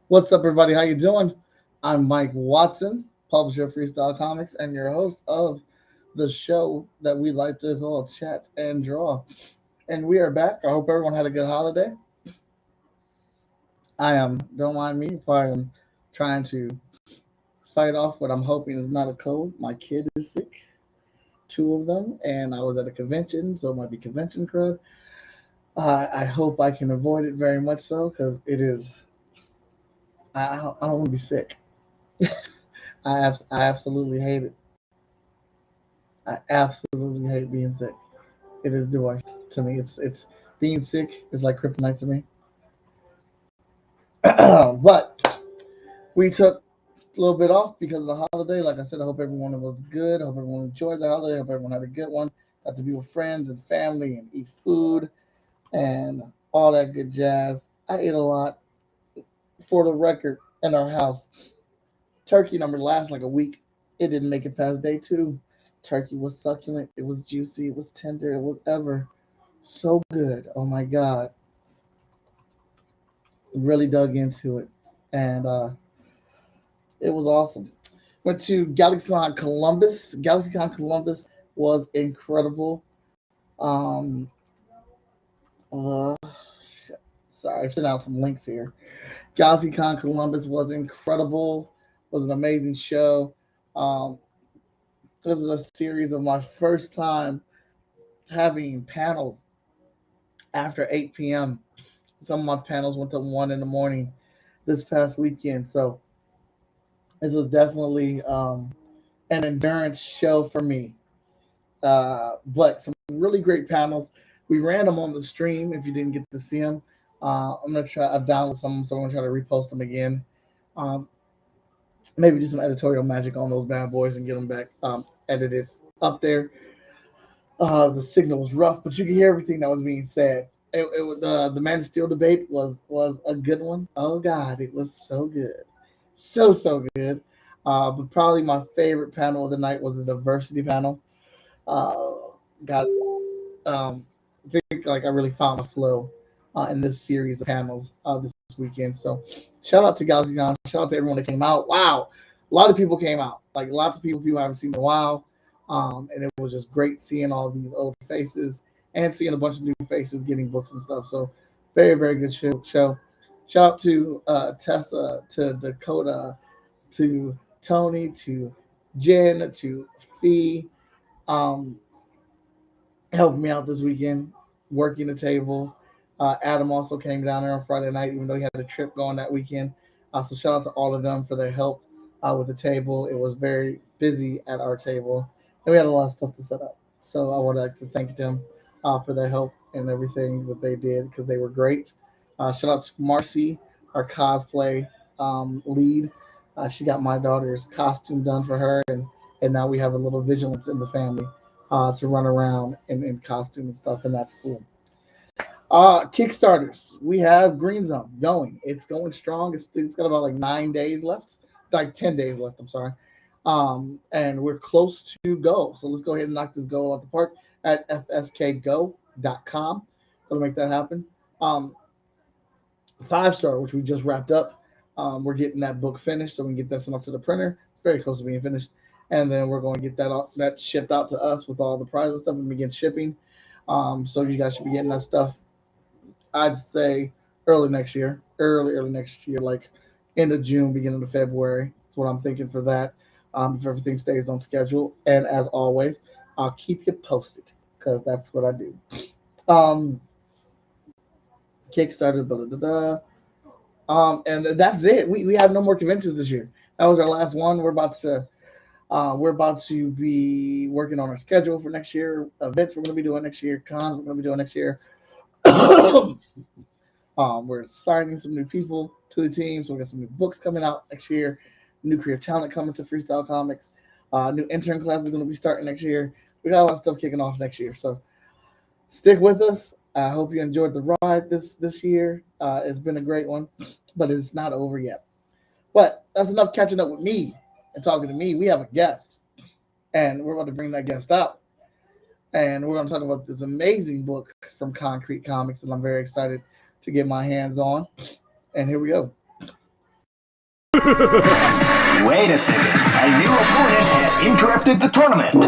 What's up, everybody? How you doing? I'm Mike Watson, publisher of Freestyle Comics, and your host of the show that we like to call Chat and Draw. And we are back. I hope everyone had a good holiday. I am. Don't mind me if I am trying to fight off what I'm hoping is not a cold. My kid is sick, two of them, and I was at a convention, so it might be convention crud. I hope I can avoid it very much so because it is. I don't want to be sick. I absolutely hate it. I absolutely hate being sick. It is the worst to me. It's being sick is like kryptonite to me. But we took a little bit off because of the holiday. Like I said, I hope everyone was good. I hope everyone enjoyed the holiday. I hope everyone had a good one. Got to be with friends and family and eat food and all that good jazz. I ate a lot. For the record, in our house, turkey number lasts like a week. It didn't make it past day two. Turkey was succulent. It was juicy. It was tender. It was ever so good. Oh my god, really dug into it, and it was awesome. Went to GalaxyCon Columbus. GalaxyCon Columbus was incredible. Um, uh, sorry, I'm sending out some links here. GalaxyCon Columbus was incredible. Was an amazing show. Um, this is a series of my first time having panels after 8 p.m. Some of my panels went to 1 in the morning this past weekend. So this was definitely an endurance show for me. But some really great panels. We ran them on the stream if you didn't get to see them. I'm gonna try. I've downloaded some, so I'm gonna try to repost them again. Um, Maybe do some editorial magic on those bad boys and get them back edited up there. The signal was rough, but you can hear everything that was being said. It was the Man of Steel debate was a good one. Oh God, it was so good, so good. But probably my favorite panel of the night was the diversity panel. Uh, got I think like I really found my flow in this series of panels this weekend. So shout out to GalaxyCon. Shout out to everyone that came out. Wow, a lot of people came out. Like lots of people I haven't seen in a while. And it was just great seeing all these old faces and seeing a bunch of new faces getting books and stuff. So very good show. Shout out to Tessa, to Dakota, to Tony, to Jen, to Fee. Um, Helping me out this weekend, working the tables. Adam also came down there on Friday night, even though he had a trip going that weekend. So shout out to all of them for their help with the table. It was very busy at our table, and we had a lot of stuff to set up. So I would like to thank them for their help and everything that they did because they were great. Shout out to Marcy, our cosplay lead. She got my daughter's costume done for her, and now we have a little vigilance in the family to run around in costume and stuff, and that's cool. Kickstarters. We have Green Zone going. It's going strong. It's got about like 9 days left, like 10 days left. I'm sorry. And we're close to go. So let's go ahead and knock this goal out the park at fskgo.com. Gonna make that happen. Um, 5 star, which we just wrapped up. We're getting that book finished, so we can get that sent off to the printer. It's very close to being finished, and then we're going to get that shipped out to us with all the prize and stuff, and begin shipping. So you guys should be getting that stuff. I'd say early next year, early next year, like end of June, beginning of February. That's what I'm thinking for that. If everything stays on schedule, and as always, I'll keep you posted because that's what I do. Um, Kickstarter, blah, blah, blah, and that's it. We have no more conventions this year. That was our last one. We're about to be working on our schedule for next year. Events we're going to be doing next year. Cons we're going to be doing next year. We're signing some new people to the team, so we got some new books coming out next year. New career talent coming to Freestyle Comics. New intern class is going to be starting next year. We got a lot of stuff kicking off next year. So stick with us. I hope you enjoyed the ride this year. It's been a great one, but it's not over yet. But that's enough catching up with me and talking to me. We have a guest, and we're about to bring that guest out. And we're going to talk about this amazing book from Konkret Comics that I'm very excited to get my hands on. And here we go. Wait a second. A new opponent has interrupted the tournament.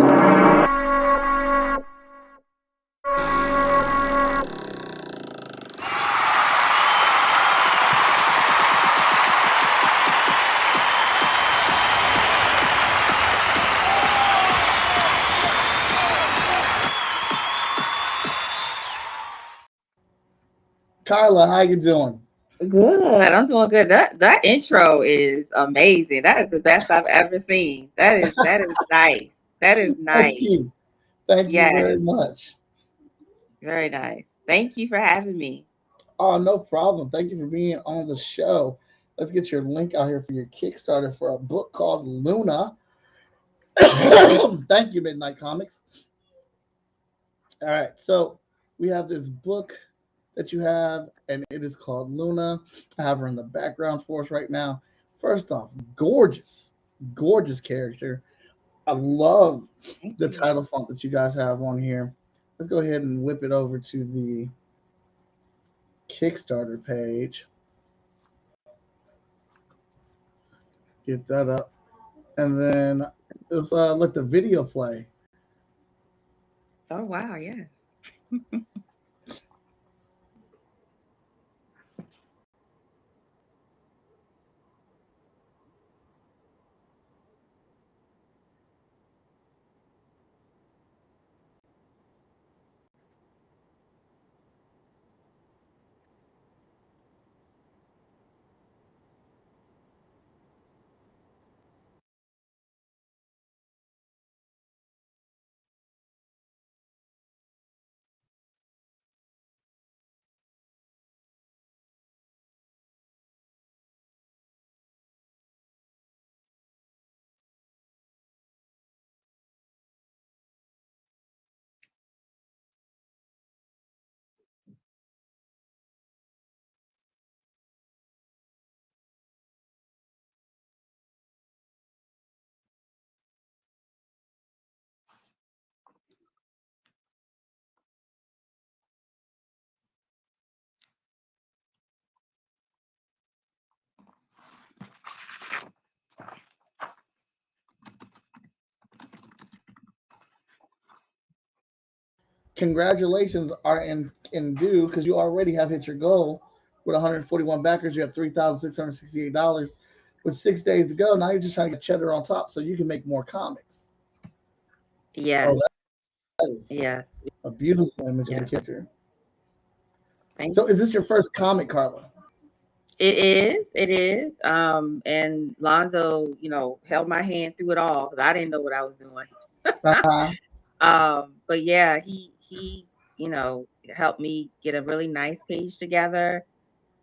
Carla, how you doing? Good. I'm doing good. That intro is amazing. That is the best I've ever seen. That is nice. That is Thank nice. you. Thank you Yes, very much. very nice. Thank you for having me. Oh, no problem. Thank you for being on the show. Let's get your link out here for your Kickstarter for a book called Luna. Thank you, Midnight Comics. All right, so we have this book that you have, and it is called Luna. I have her in the background for us right now. First off, gorgeous, gorgeous character. I love Thank the you. title font that you guys have on here. Let's go ahead and whip it over to the Kickstarter page. Get that up, and then let's let the video play. Oh wow, yes. Congratulations are in due because you already have hit your goal with 141 backers. You have $3,668 with 6 days to go. Now you're just trying to get cheddar on top so you can make more comics. Oh, Yes. that is Yes. a beautiful image of the Yeah. character. Thank So, is this your first comic, Carla? it is. It is. And Lonzo, held my hand through it all because I didn't know what I was doing. Uh-huh. But yeah, he, helped me get a really nice page together.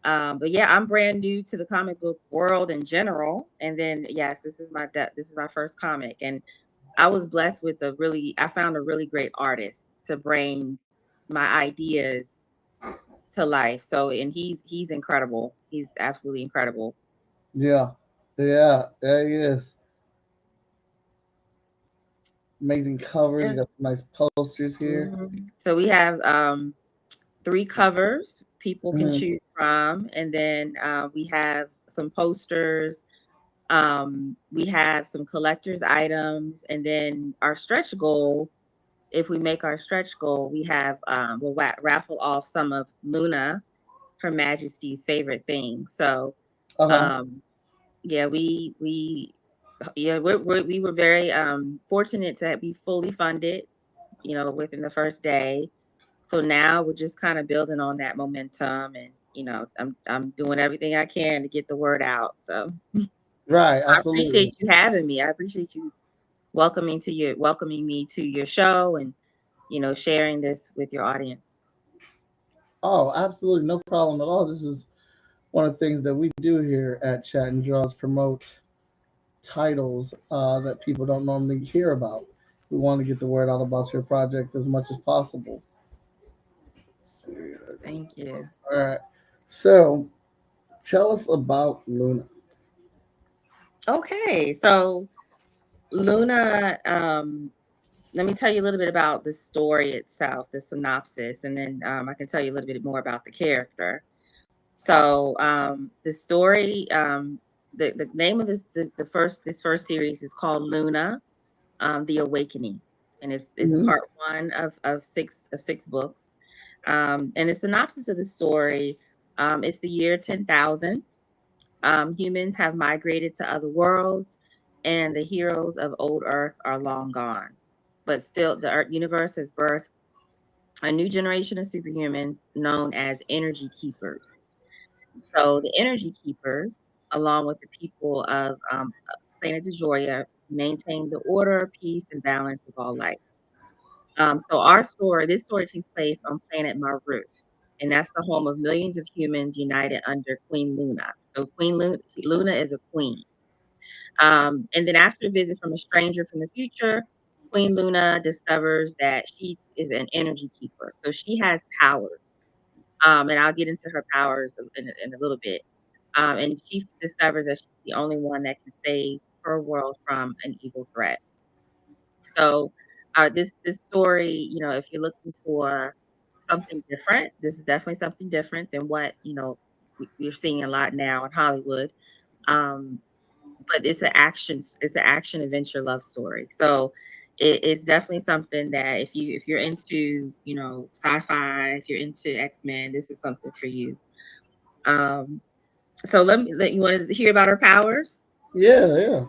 But yeah, I'm brand new to the comic book world in general. And then yes, this is my first comic, and I was blessed with I found a really great artist to bring my ideas to life. So and he's incredible. He's absolutely incredible. Yeah. Yeah. There he is. Amazing covers. You Yeah. got some nice posters here. So we have three covers people can Hmm. choose from, and then we have some posters. We have some collector's items, and then our stretch goal. If we make our stretch goal, we have raffle off some of Luna, Her Majesty's favorite things. So, Okay. um, yeah, we were very fortunate to be fully funded, within the first day. So now we're just kind of building on that momentum, and I'm doing everything I can to get the word out. So Right. I Absolutely. appreciate you having me. I appreciate you welcoming me to your show, and sharing this with your audience. Oh, absolutely. No problem at all. This is one of the things that we do here at Chat and Draws promote titles that people don't normally hear about. We want to get the word out about your project as much as possible. Let's see. Thank you. All right. So tell us about Luna. Okay, so Luna, let me tell you a little bit about the story itself, the synopsis, and then I can tell you a little bit more about the character. So the story the name of this first series is called Luna, The Awakening, and it's Hmm. part one of six books. And the synopsis of the story, it's the year 10,000. Humans have migrated to other worlds, and the heroes of old Earth are long gone. But still, the Earth universe has birthed a new generation of superhumans known as energy keepers. So the energy keepers, along with the people of planet Dejoria, maintain the order, peace, and balance of all life. So this story takes place on planet Maru, and that's the home of millions of humans united under Queen Luna. So Luna is a queen. And then after a visit from a stranger from the future, Queen Luna discovers that she is an energy keeper. So she has powers. And I'll get into her powers in a little bit. And she discovers that she's the only one that can save her world from an evil threat. So, this story, if you're looking for something different, this is definitely something different than what we're seeing a lot now in Hollywood. Um, but it's an action adventure love story. So it's definitely something that if you're into sci-fi, if you're into X-Men, this is something for you. Um, so let you want to hear about her powers. Yeah, yeah.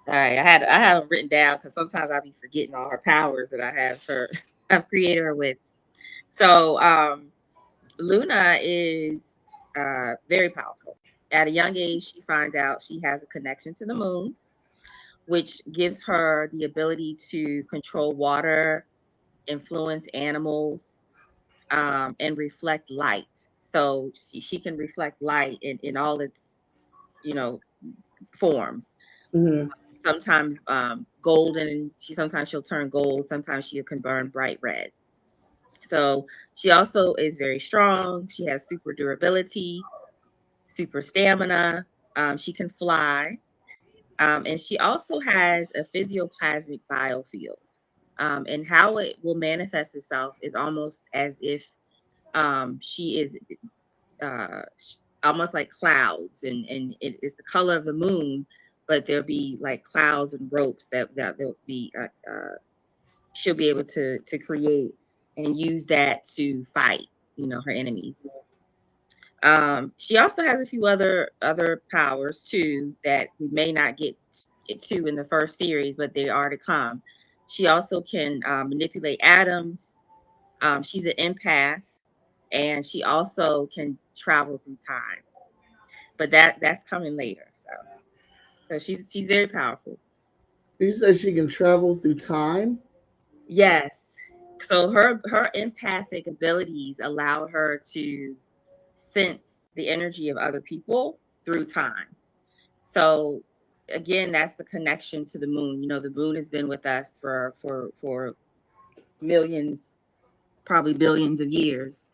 All right, I have them written down because sometimes I be forgetting all her powers that I have her I've created her with. So Luna is very powerful. At a young age, she finds out she has a connection to the moon, which gives her the ability to control water, influence animals, and reflect light. So she can reflect light in all its, you know, forms. Hmm. Sometimes golden, sometimes she'll turn gold, sometimes she can burn bright red. So she also is very strong. She has super durability, super stamina. She can fly. And she also has a physioplasmic biofield. And how it will manifest itself is almost as if she is almost like clouds, and it is the color of the moon, but there'll be like clouds and ropes that there'll be she'll be able to create and use that to fight, her enemies. She also has a few other powers too that we may not get to in the first series, but they are to come. She also can manipulate atoms. She's an empath, and she also can travel through time. But that's coming later. So she's very powerful. You said she can travel through time. Yes. So her empathic abilities allow her to sense the energy of other people through time. So again, that's the connection to the moon. The moon has been with us for millions, probably billions of years.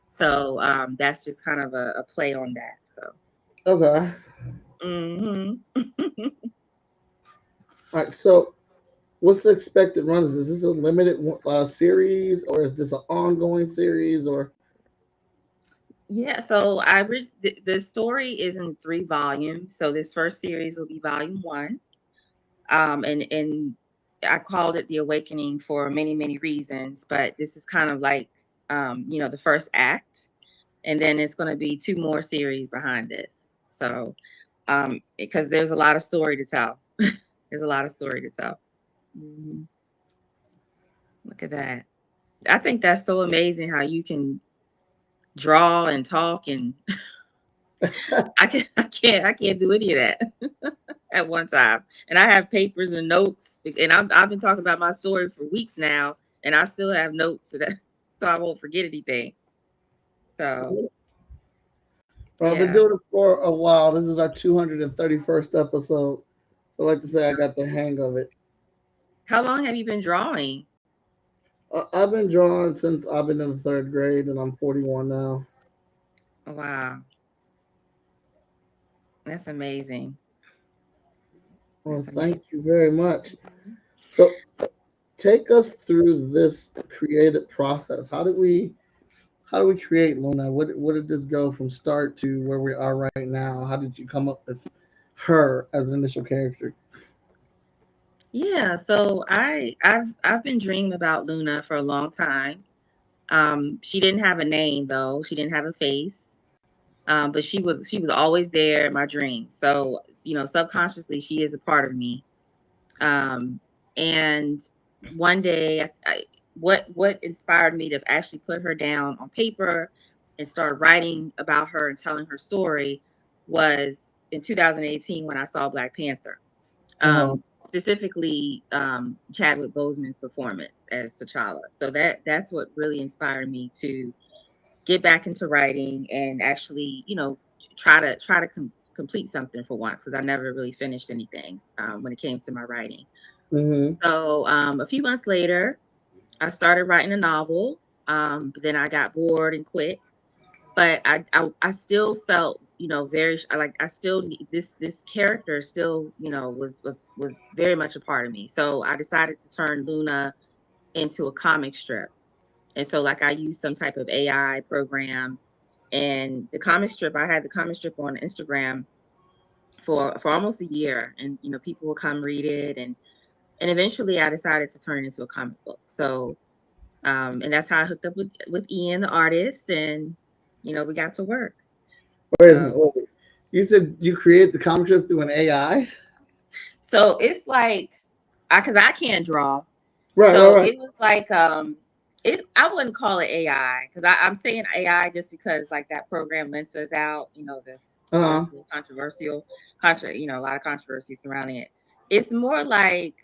So that's just kind of a play on that. So Okay. hmm All right. So, what's the expected run? Is this a limited series, or is this an ongoing series? Or yeah, so the story is in 3 volumes. So this first series will be volume one. And I called it The Awakening for many, many reasons, but this is kind of like the first act, and then it's going to be 2 more series behind this. So because there's a lot of story to tell. There's a lot of story to tell. Mhm. Look at that. I think that's so amazing how you can draw and talk, and I can't do any of that at one time. And I have papers and notes, and I've been talking about my story for weeks now, and I still have notes so I won't forget anything. So well, I've been yeah. doing it for a while. This is our 231st episode. I like to say I got the hang of it. How long have you been drawing? I've been drawing since I've been in the third grade, and I'm 41 now. Wow, that's amazing. Well, That's amazing. thank you very much. So, take us through this creative process. How do we create Luna? What did this go from start to where we are right now? How did you come up with her as an initial character? Yeah, so I've been dreaming about Luna for a long time. She didn't have a name though. She didn't have a face. But she was always there in my dreams. So, subconsciously she is a part of me. Um, and one day, what inspired me to actually put her down on paper and start writing about her and telling her story was in 2018 when I saw Black Panther. Uh-huh. Specifically, Chadwick Boseman's performance as T'Challa. So that's what really inspired me to get back into writing and actually, try to complete something for once because I never really finished anything when it came to my writing. Mm-hmm. So a few months later, I started writing a novel. But then I got bored and quit. But I still felt, very like I still this character still, was very much a part of me. So I decided to turn Luna into a comic strip. And so like I used some type of AI program, and I had the comic strip on Instagram for almost a year, and people will come read it, and eventually I decided to turn it into a comic book. So and that's how I hooked up with Ian, the artist, and we got to work. Wait a minute. So Wait. You said you create the comic strip through an AI? so it's like because I can't draw. Right, right, So right. it was like I wouldn't call it AI because I'm saying AI just because like that program lets us out, that's Uh-huh. a little controversial, a lot of controversy surrounding it. It's more like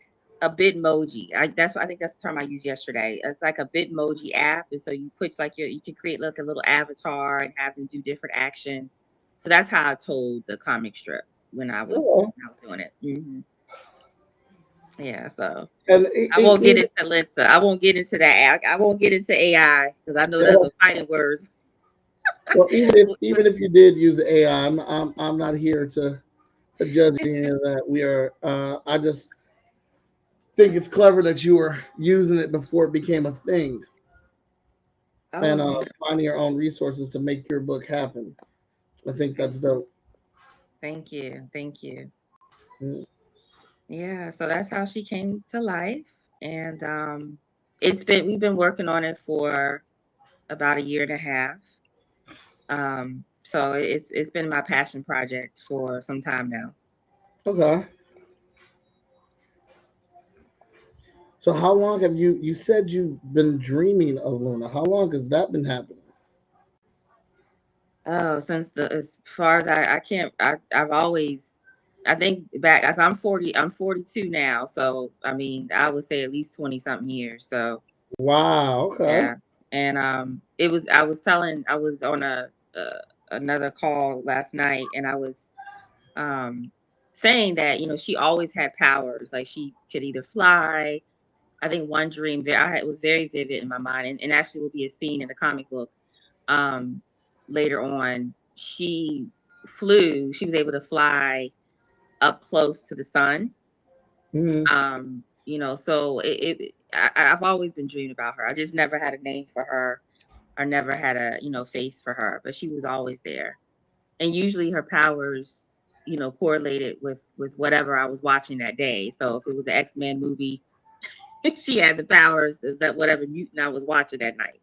a Bitmoji. I think that's the term I used yesterday. It's like a Bitmoji app, and so you put like you can create like a little avatar and have them do different actions. So that's how I told the comic strip when I was Okay. doing it. Yeah, so And I won't get into Lensa. I won't get into that. I won't get into AI because I know those are fighting words. well, even if you did use AI, I'm not here to judge any of that. We are. I just think it's clever that you were using it before it became a thing, and Oh yeah, finding your own resources to make your book happen. I think that's dope. thank you, thank you. Mm. Yeah, so that's how she came to life, and we've been working on it for about a year and a half. So it's been my passion project for some time now. Okay. So how long have you said you've been dreaming of Luna? How long has that been happening? Oh, since as far as I can't, I've always, I think back as I'm 42 now. So, I mean, I would say at least 20 something years. So Wow. Okay. yeah. And, I was on another call last night, and I was, um, saying that, she always had powers. Like she could either fly. I think one dream it was very vivid in my mind, and actually will be a scene in the comic book um, later on. She was able to fly up close to the sun. Hmm. So I've always been dreaming about her. I just never had a name for her, or never had a face for her, but she was always there. And usually her powers, correlated with whatever I was watching that day. So if it was an X-Men movie, she had the powers that whatever mutant I was watching that night.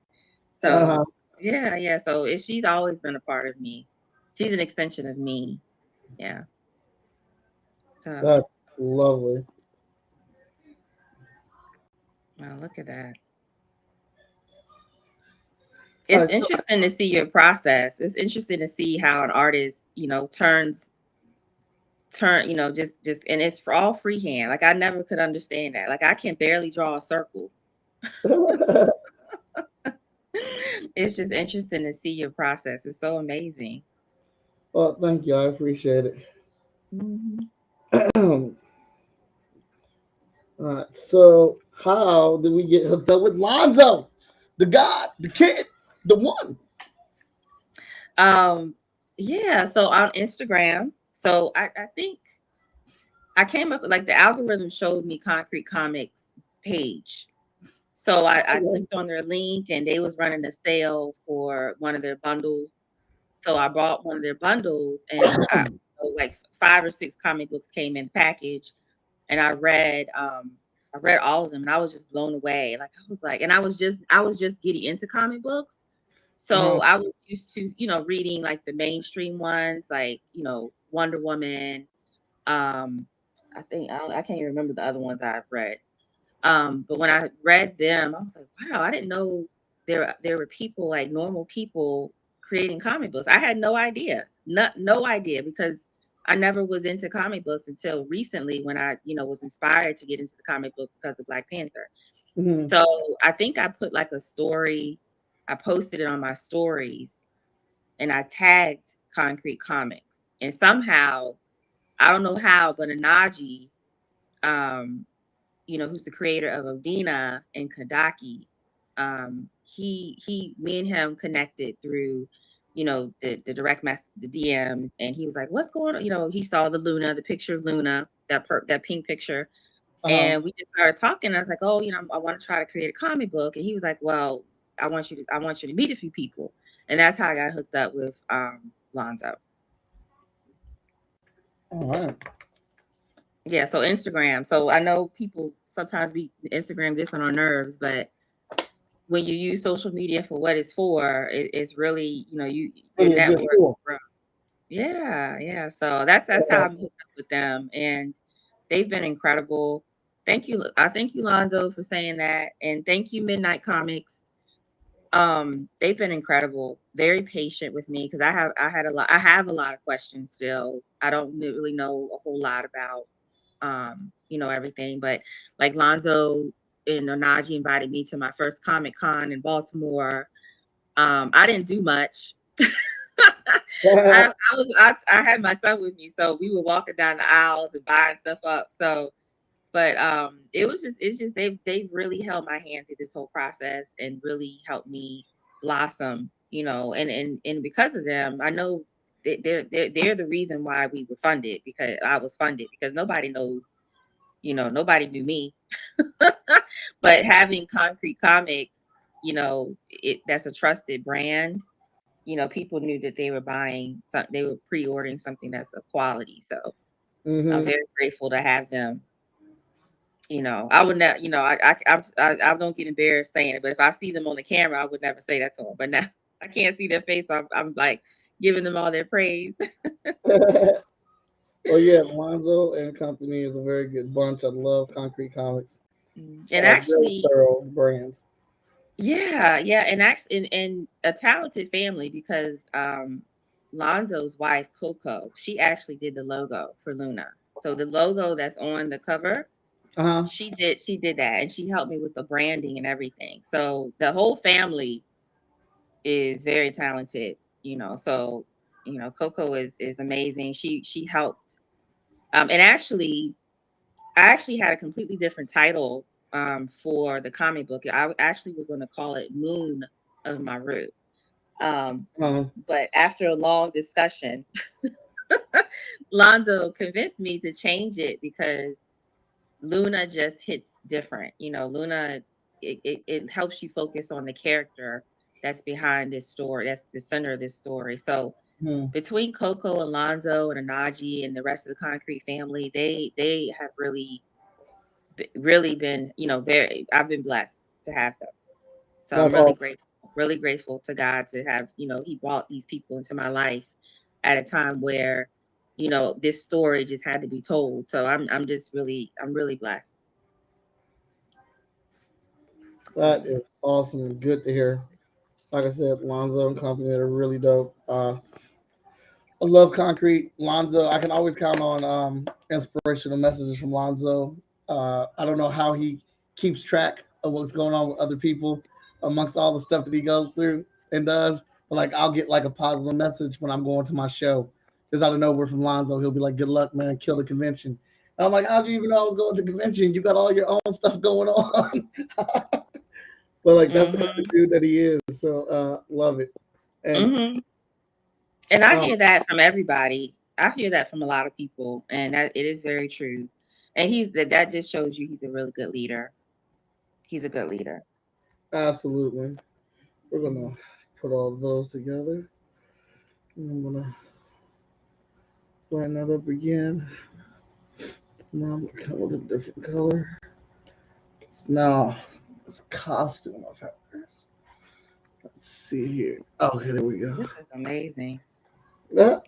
So Uh-huh. yeah, yeah. So she's always been a part of me. She's an extension of me. Yeah. So That's lovely. well, look at that. All It's right. So interesting to see your process. It's interesting to see how an artist, just and it's for all freehand. Like I never could understand that. Like I can barely draw a circle. It's just interesting to see your process. It's so amazing. well, thank you. I appreciate it. Mhm. All right. So how did we get hooked up with Lonzo, the God, the kid, the one? Um, yeah, so on Instagram, so I think I came up like the algorithm showed me Concrete Comics page. So I Okay. clicked on their link, and they was running a sale for one of their bundles. So I bought one of their bundles, and I like 5 or 6 comic books came in the package, and I read all of them, and I was just blown away. Like I was like, and I was just getting into comic books. Uh-huh. So I was used to, reading like the mainstream ones, like, Wonder Woman. Um, I can't even remember the other ones I've read. But when I read them, I was like, wow, I didn't know there were people, like normal people, creating comic books. I had no idea. No idea, because I never was into comic books until recently, when I, was inspired to get into the comic book because of Black Panther. Hmm. So I think I put like a story, I posted it on my stories, and I tagged Concrete Comics. And somehow, I don't know how, but Anaji, um, who's the creator of Odina and Kadaki. Me and him connected through, the direct mess, the DMs, and he was like, "What's going on?" He saw the picture of Luna, that pink picture, Uh-huh. and we just started talking. I was like, "Oh, I want to try to create a comic book," and he was like, "Well, I want you to meet a few people," and that's how I got hooked up with Lonzo. All right. Yeah, so Instagram. So I know people sometimes be Instagram gets on our nerves, but when you use social media for what it's for, it's really, your Really a good network tool. grow. Yeah, yeah. So that's how Uh, I'm hooked up with them, and they've been incredible. Thank you. I thank you, Lonzo, for saying that, and thank you, Midnight Comics. They've been incredible, very patient with me, because I have a lot of questions still. I don't really know a whole lot about everything, but like Lonzo and Onaji invited me to my first Comic Con in Baltimore. I didn't do much. I had my son with me, so we were walking down the aisles and buying stuff up. So, but it's just they've really held my hand through this whole process and really helped me blossom, and because of them, I know they're the reason why we were funded, because I was funded, because nobody knew me. But having Concrete Comics, that's a trusted brand. People knew that they were pre-ordering something that's of quality. So I'm hmm very grateful to have them. I would not, I don't get embarrassed saying it, but if I see them on the camera, I would never say that to them. But now I can't see their face. I'm like giving them all their praise. Well, yeah, Lonzo and Company is a very good bunch. I love Concrete Comics. And Very actually, thorough brand. yeah, yeah, and actually, and a talented family, because Lonzo's wife Coco, she actually did the logo for Luna. So the logo that's on the cover, Uh-huh. she did that, and she helped me with the branding and everything. So the whole family is very talented. So Coco is amazing. She helped, and actually, I actually had a completely different title for the comic book. I actually was going to call it Moon of Maru. Um, Uh-huh. but after a long discussion, Lonzo convinced me to change it, because Luna just hits different. Luna, it helps you focus on the character that's behind this story. That's the center of this story. So Hmm. between Coco and Lonzo and Anaji and the rest of the Concrete family, they have really been, very, I've been blessed to have them. So I'm That's all. really grateful to God to have, he brought these people into my life at a time where, this story just had to be told. So I'm really blessed. That is awesome and good to hear. Like I said, Lonzo and Company are really dope. I love Concrete. Lonzo, I can always count on inspirational messages from Lonzo. I don't know how he keeps track of what's going on with other people amongst all the stuff that he goes through and does. But like, I'll get like a positive message when I'm going to my show. Just out of nowhere from Lonzo, he'll be like, "Good luck, man. Kill the convention." And I'm like, "How'd you even know I was going to the convention? You got all your own stuff going on." But like, that's the kind of Hmm. dude that he is. So love it. And Hmm. And I um, hear that from everybody. I hear that from a lot of people, and that it is very true. And that just shows you he's a really good leader. He's a good leader. absolutely. We're Mhm. gonna put all those together. And I'm gonna Line that up again. Now I'm come with a different color. So now this costume of hers. Let's see here. Okay, there we go. This is amazing. That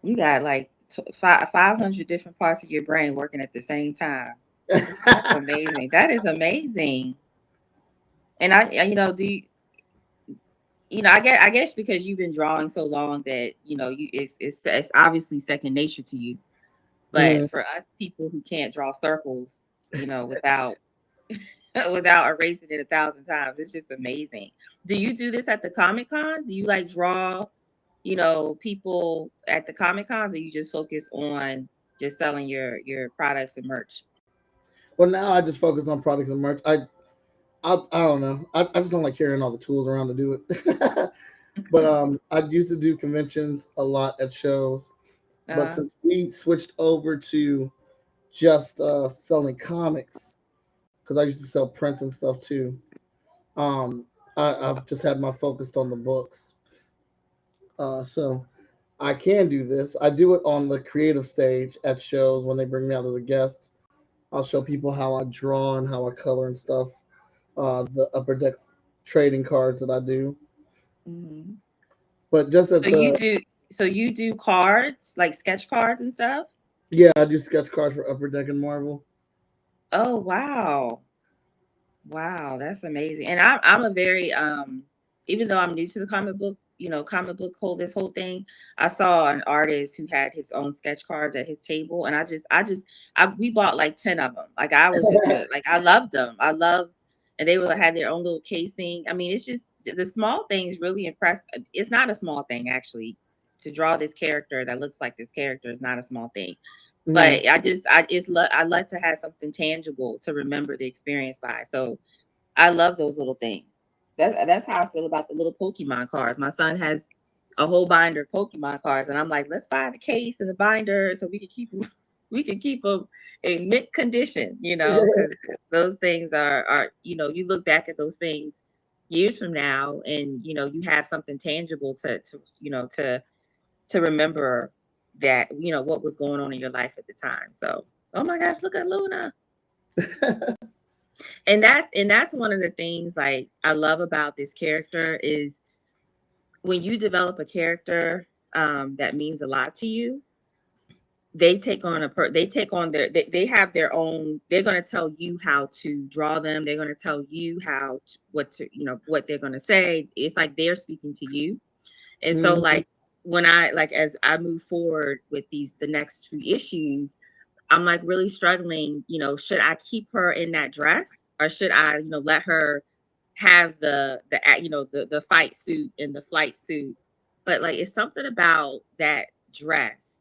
You got like 500 different parts of your brain working at the same time. That's amazing. That is amazing. And do I guess because you've been drawing so long that it's obviously second nature to you. Mhm. But for us people who can't draw circles, without without erasing it 1,000 times, it's just amazing. Do you do this at the Comic Cons? Do you like draw, people at the Comic Cons, or you just focus on just selling your products and merch? Well, now I just focus on products and merch. I don't know. I just don't like carrying all the tools around to do it. But I used to do conventions a lot at shows. But Uh, since we switched over to just selling comics, because I used to sell prints and stuff too. Um, I've just had my focus on the books. So I can do this. I do it on the creative stage at shows when they bring me out as a guest. I'll show people how I draw and how I color and stuff. The upper deck trading cards that I do. mhm. But just So at you the do so you do cards, like sketch cards and stuff? yeah, I do sketch cards for Upper Deck and Marvel. Oh, wow. Wow, that's amazing. And I'm a very even though I'm new to the comic book whole thing, I saw an artist who had his own sketch cards at his table, and we bought like 10 of them. Like I was just like I loved them. I loved, and they were had their own little casing. I mean, it's just the small things really impress. It's not a small thing actually to draw this character that looks like this character is not a small thing. Mhm. But I like to have something tangible to remember the experience by. So I love those little things. That's how I feel about the little Pokemon cards. My son has a whole binder of Pokemon cards, and I'm like, let's buy the case and the binder so we can keep them. We can keep them in mint condition, because those things are you look back at those things years from now, and you have something tangible to remember that what was going on in your life at the time. So, oh my gosh, look at Luna. And that's one of the things like I love about this character is when you develop a character that means a lot to you, they take on they have their own. They're going to tell you how to draw them. They're going to tell you what they're going to say. It's like they're speaking to you. And so Mhm. like when I like as I move forward with the next few issues, I'm like really struggling, should I keep her in that dress, or should I, let her have the fight suit and the flight suit? But like it's something about that dress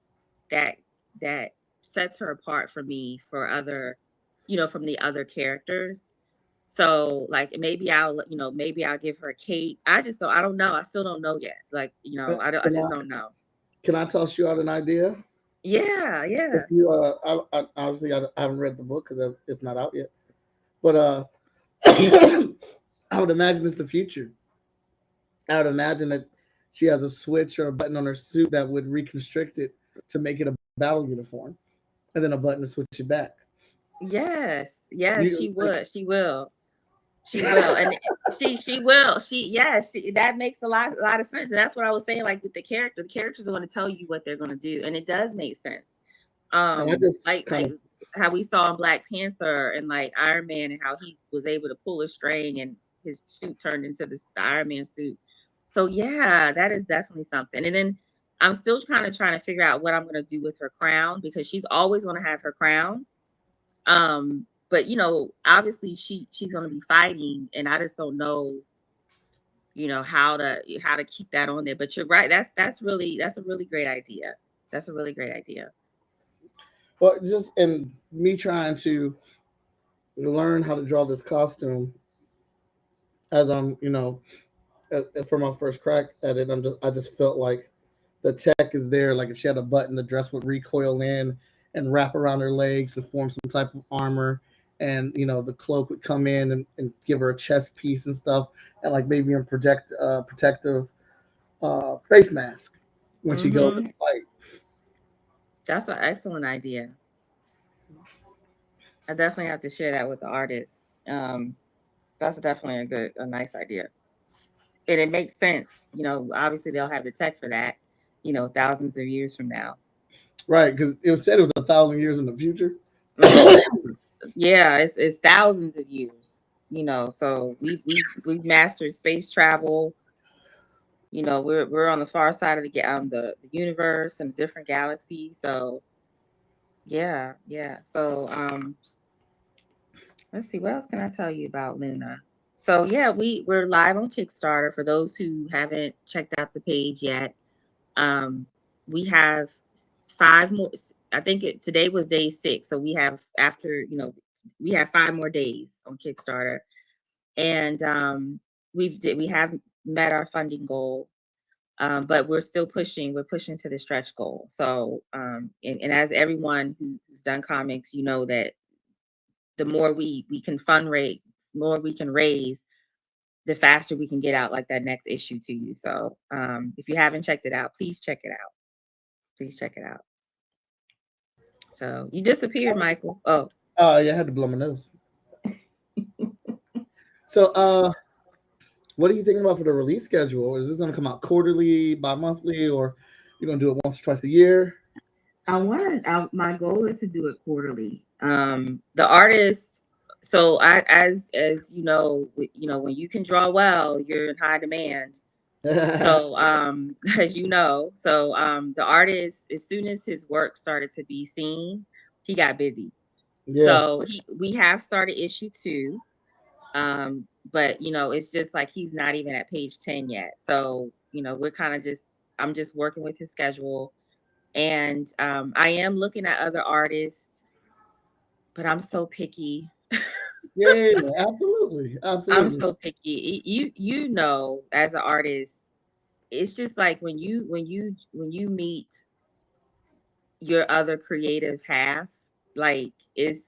that that sets her apart for me for other, from the other characters. So like maybe I'll give her a cape. I don't know. I still don't know yet. Like, I Can just I don't know. can I toss you out an idea? Yeah, If yeah. you obviously I haven't read the book because it's not out yet. But I would imagine it's the future. I would imagine that she has a switch or a button on her suit that would reconstrict it to make it a battle uniform, and then a button to switch it back. Yes, yes, You she like, would. She will. She will. And she will. That makes a lot of sense. And that's what I was saying, like with the character. The characters are going to tell you what they're going to do. And it does make sense. and I just Like kind of how we saw in Black Panther and like Iron Man, and how he was able to pull a string and his suit turned into the Iron Man suit. So yeah, that is definitely something. And then I'm still kind of trying to figure out what I'm going to do with her crown, because she's always going to have her crown. But obviously she's gonna be fighting, and I just don't know, how to keep that on there. But you're right, that's a really great idea. That's a really great idea. well, just in me trying to learn how to draw this costume as I'm, for my first crack at it, I just felt like the tech is there. Like if she had a button, the dress would recoil in and wrap around her legs to form some type of armor, and the cloak would come in and give her a chest piece and stuff, and like maybe a protective face mask. when she goes Mm-hmm. to fight. That's an excellent idea. I definitely have to share that with the artist. That's definitely a nice idea. And it makes sense. Obviously they'll have the tech for that, thousands of years from now. Right, because it was said it was 1,000 years in the future. Hmm. Yeah, it's thousands of years. So we've mastered space travel. We're on the far side of the universe and a different galaxy. So yeah, yeah. So let's see, what else can I tell you about Luna? So yeah, we're live on Kickstarter for those who haven't checked out the page yet. Um, we have 5 more. I think today was day 6, so we have we have 5 more days on Kickstarter, and we have met our funding goal, but we're still pushing. We're pushing to the stretch goal. So, and as everyone who's done comics, that the more we can fundraise, more we can raise, the faster we can get out like that next issue to you. So, if you haven't checked it out, please check it out. Please check it out. So you disappeared, Michael. Oh, Yeah, I had to blow my nose. So, what are you thinking about for the release schedule? Is this going to come out quarterly, bi-monthly, or you're going to do it once or twice a year? my goal is to do it quarterly. The artist, so as when you can draw well, you're in high demand. So, as the artist, as soon as his work started to be seen, he got busy. Yeah. So we have started issue 2. But it's just like he's not even at page 10 yet. So, we're kind of I'm just working with his schedule. And I am looking at other artists, but I'm so picky. Yeah, absolutely. I'm Absolutely. so picky. As an artist, it's just like when you meet your other creative half, like it's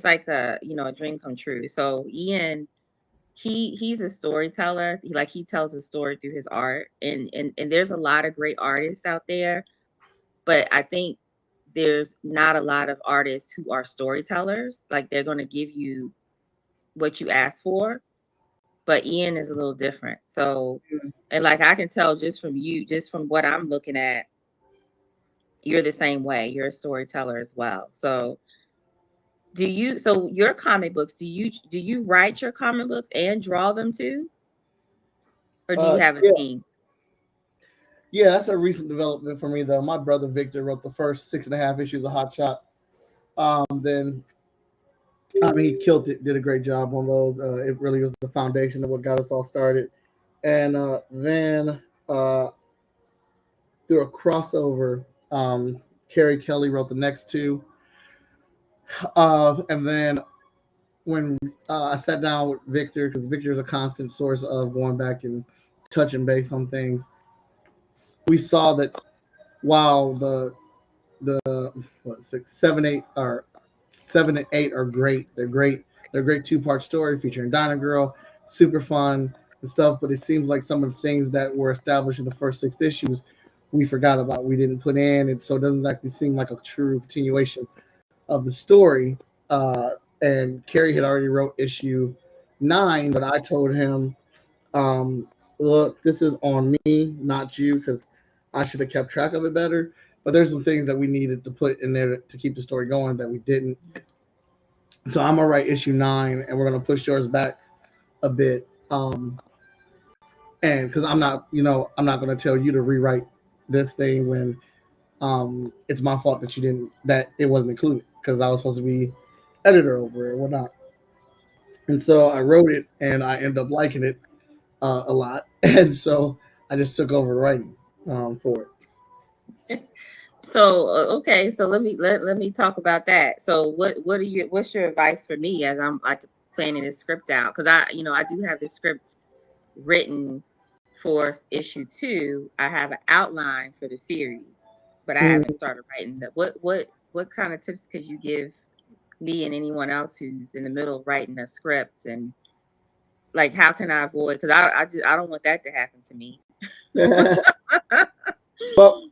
like a dream come true. So Ian, he's a storyteller. He tells a story through his art, and there's a lot of great artists out there, but I think there's not a lot of artists who are storytellers. Like they're going to give you what you ask for, but Ian is a little different. So, and like I can tell just from you, just from what I'm looking at, you're the same way. You're a storyteller as well. So, so your comic books, do you write your comic books and draw them too? Or do you have a Yeah, team? yeah, that's a recent development for me, though. My brother Victor wrote the first 6.5 issues of Hot Shot. Then, I mean, he killed it, did a great job on those. It really was the foundation of what got us all started. And then through a crossover, Carrie Kelly wrote the next two. And then when I sat down with Victor, because Victor is a constant source of going back and touching base on things, we saw that while the what 6, 7, 8 are 7 and 8 are great. They're great. They're a great 2-part story featuring Dinah Girl, super fun and stuff. But it seems like some of the things that were established in the first 6 issues we forgot about. We didn't put in, and so it doesn't actually seem like a true continuation of the story. And Carrie had already wrote issue 9, but I told him, look, this is on me, not you, because I should have kept track of it better. But there's some things that we needed to put in there to keep the story going that we didn't. So I'm gonna write issue 9, and we're gonna push yours back a bit. And because I'm not gonna tell you to rewrite this thing when it's my fault that it wasn't included because I was supposed to be editor over it or whatnot. And so I wrote it, and I ended up liking it a lot, and so I just took over writing for it. So okay, so let me talk about that. So what's your advice for me as I'm like planning this script out? Because I do have the script written for issue 2. I have an outline for the series, but I haven't Mm. started writing that. What kind of tips could you give me and anyone else who's in the middle of writing a script, and like how can I avoid? Because I don't want that to happen to me. Well,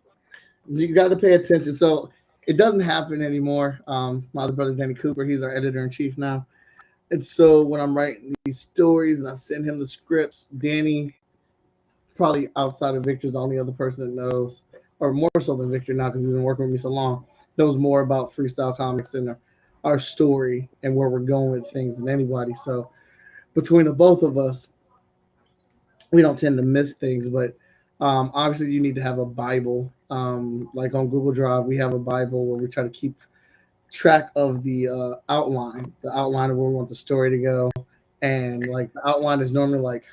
you got to pay attention. So it doesn't happen anymore. My other brother, Danny Cooper, he's our editor in chief now. And so when I'm writing these stories and I send him the scripts, Danny, probably outside of Victor, is the only other person that knows, or more so than Victor now because he's been working with me so long, knows more about freestyle comics and our story and where we're going with things than anybody. So between the both of us, we don't tend to miss things, but obviously you need to have a Bible. Like on Google Drive, we have a Bible where we try to keep track of the outline of where we want the story to go, and like the outline is normally like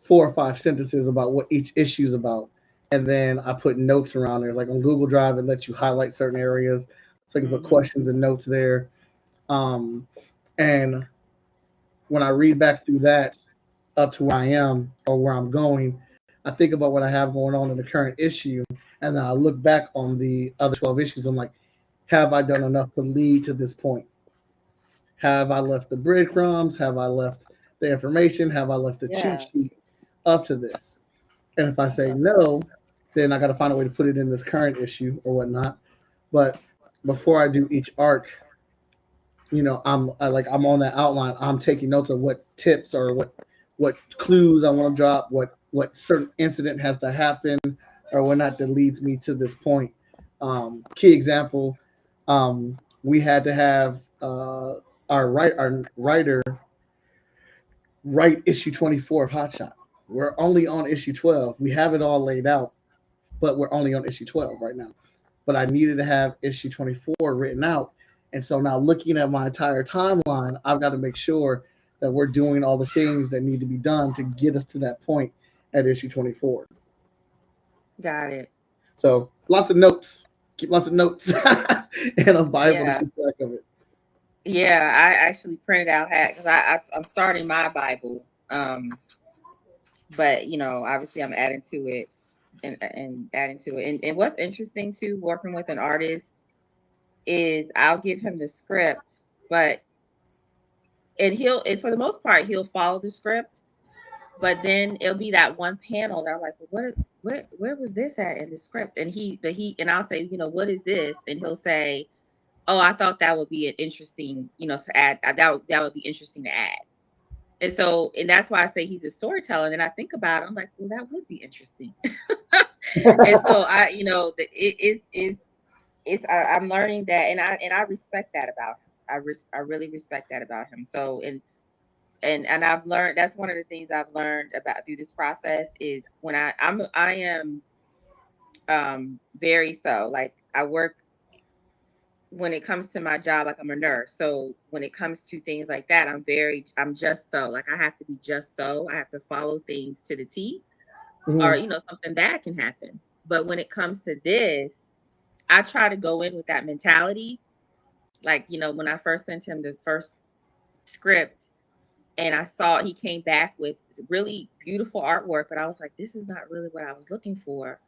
4 or 5 sentences about what each issue is about, and then I put notes around there. Like on Google Drive, it lets you highlight certain areas, so you can put Hmm. questions and notes there. Um, and when I read back through that up to where I am or where I'm going, I think about what I have going on in the current issue, and then I look back on the other 12 issues. I'm like, have I done enough to lead to this point? Have I left the breadcrumbs? Have I left the information? Have I left the cheat Yeah, sheet up to this? And if I I say love that. no, then I got to find a way to put it in this current issue or whatnot. But before I do each arc, I'm on that outline. I'm taking notes of what tips or what clues I want to drop, what certain incident has to happen or whatnot that leads me to this point. Key example, we had to have our writer write issue 24 of Hotshot. We're only on issue 12. We have it all laid out, but we're only on issue 12 right now. But I needed to have issue 24 written out. And so now looking at my entire timeline, I've got to make sure that we're doing all the things that need to be done to get us to that point at issue 24. Got it. So lots of notes. Keep lots of notes and a Bible to Yeah. keep track of it. Yeah, I actually printed out hat because I'm starting my Bible. But obviously I'm adding to it and adding to it. And what's interesting too, working with an artist is I'll give him the script, but and for the most part he'll follow the script, but then it'll be that one panel that I'm like, well, where was this at in the script? And I'll say, what is this? And he'll say, oh, I thought that would be an interesting, to add. That would be interesting to add. And that's why I say he's a storyteller. And I think about it, I'm like, well, that would be interesting. And so I'm learning that, and I respect that about him. I really respect that about him. So and I've learned that's one of the things I've learned about through this process is when I am very so like I work when it comes to my job, like I'm a nurse. So when it comes to things like that, I'm just so like I have to be just so. I have to follow things to the T, or Mhm. something bad can happen. But when it comes to this, I try to go in with that mentality. Like, when I first sent him the first script and I saw he came back with really beautiful artwork, but I was like, this is not really what I was looking for.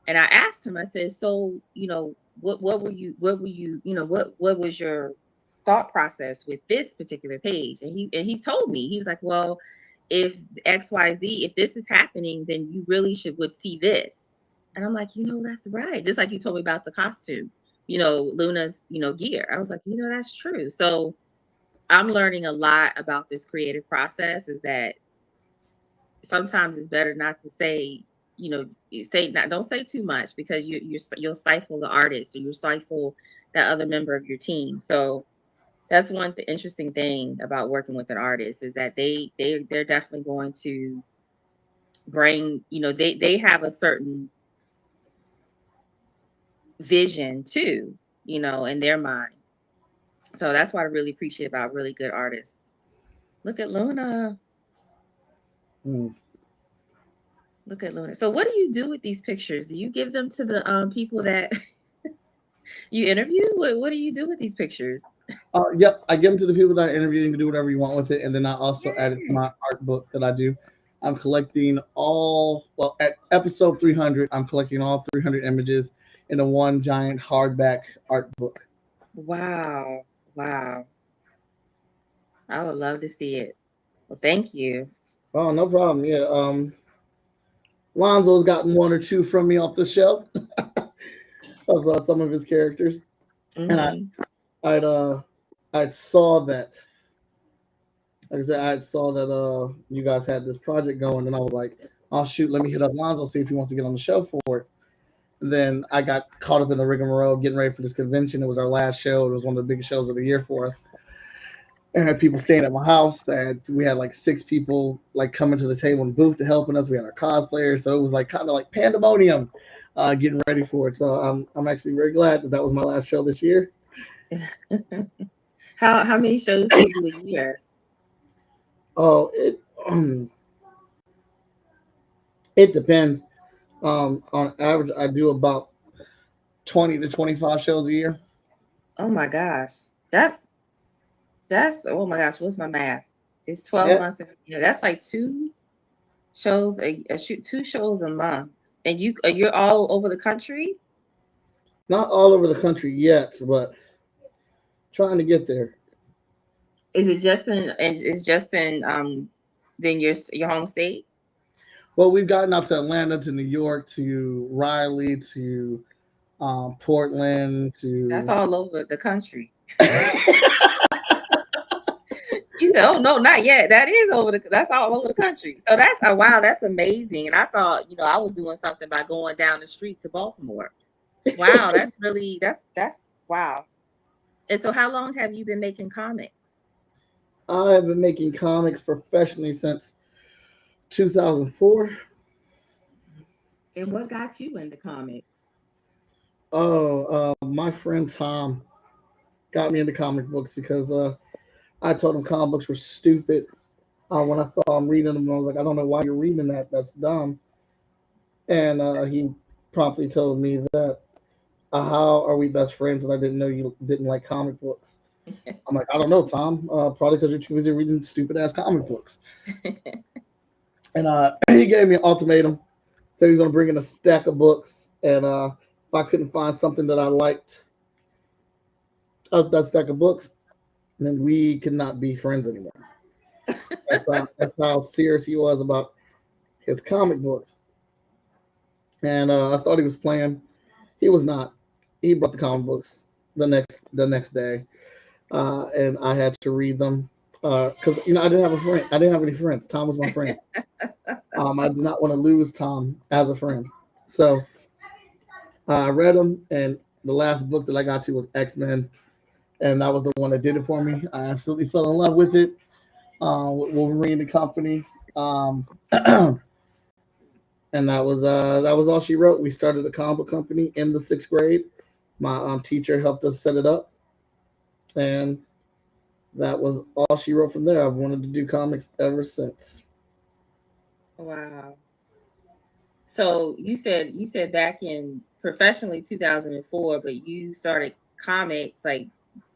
And I asked him, I said, so, what was your thought process with this particular page? And he told me, he was like, well, if XYZ, if this is happening, then you really would see this. And I'm like, that's right. Just like you told me about the costume, Luna's, gear. I was like, that's true. So I'm learning a lot about this creative process is that sometimes it's better not to say, you say not don't say too much because you'll stifle the artist or you'll stifle that other member of your team. So that's the interesting thing about working with an artist is that they're definitely going to bring, they have a certain vision too, in their mind. So that's what I really appreciate about really good artists. Look at Luna. Mm. Look at Luna. So what do you do with these pictures? Do you give them to the people that you interview? What do you do with these pictures? Yep, I give them to the people that I interview. You can do whatever you want with it, and then I also add it to Yeah. my art book that I do. I'm collecting at episode 300. I'm collecting all 300 images in a one giant hardback art book. Wow. Wow. I would love to see it. Well, thank you. Oh, no problem. Yeah. Lonzo's gotten one or two from me off the shelf of some of his characters, and Hmm. I'd I saw that. Like I said, I saw that you guys had this project going, and I was like, "Oh shoot, let me hit up Lonzo see if he wants to get on the show for it." And then I got caught up in the rigmarole getting ready for this convention. It was our last show. It was one of the biggest shows of the year for us. And I had people staying at my house, and we had like 6 people like coming to the table in the booth to helping us. We had our cosplayers, so it was like kind of like pandemonium, getting ready for it. So I'm actually very glad that that was my last show this year. How many shows do you do a year? Oh, it depends. On average, I do about 20 to 25 shows a year. Oh my gosh. That's oh my gosh, what's my math? It's 12 Yeah, months in a year. That's like two shows a month. And you're all over the country? not all over the country yet, but trying to get there. Is just in then your home state? Well, we've gotten out to Atlanta, to New York, to Raleigh, to Portland, That's to all over the country. You said, "Oh no, not yet." That's all over the country. So that's wow, that's amazing. And I thought, I was doing something by going down the street to Baltimore. Wow, that's wow. And so how long have you been making comics? I have been making comics professionally since 2004. And what got you into comics? Oh, my friend Tom got me into comic books because I told him comic books were stupid. When I saw him reading them, I was like, I don't know why you're reading that. That's dumb. And he promptly told me that, how are we best friends? And I didn't know you didn't like comic books. I'm like, I don't know, Tom. Probably because you're too busy reading stupid ass comic books. And he gave me an ultimatum. Said he was going to bring in a stack of books. And if I couldn't find something that I liked out of that stack of books, then we could not be friends anymore. That's how serious he was about his comic books. And I thought he was playing. He was not. He brought the comic books the next day, and I had to read them because I didn't have a friend. I didn't have any friends. Tom was my friend. I did not want to lose Tom as a friend, so I read them. And the last book that I got to was X-Men, and that was the one that did it for me. I absolutely fell in love with it. With Wolverine and company. And that was all she wrote. We started a comic book company in the 6th grade. My teacher helped us set it up, and that was all she wrote from there. I've wanted to do comics ever since. Wow. So you said back in professionally 2004, but you started comics, like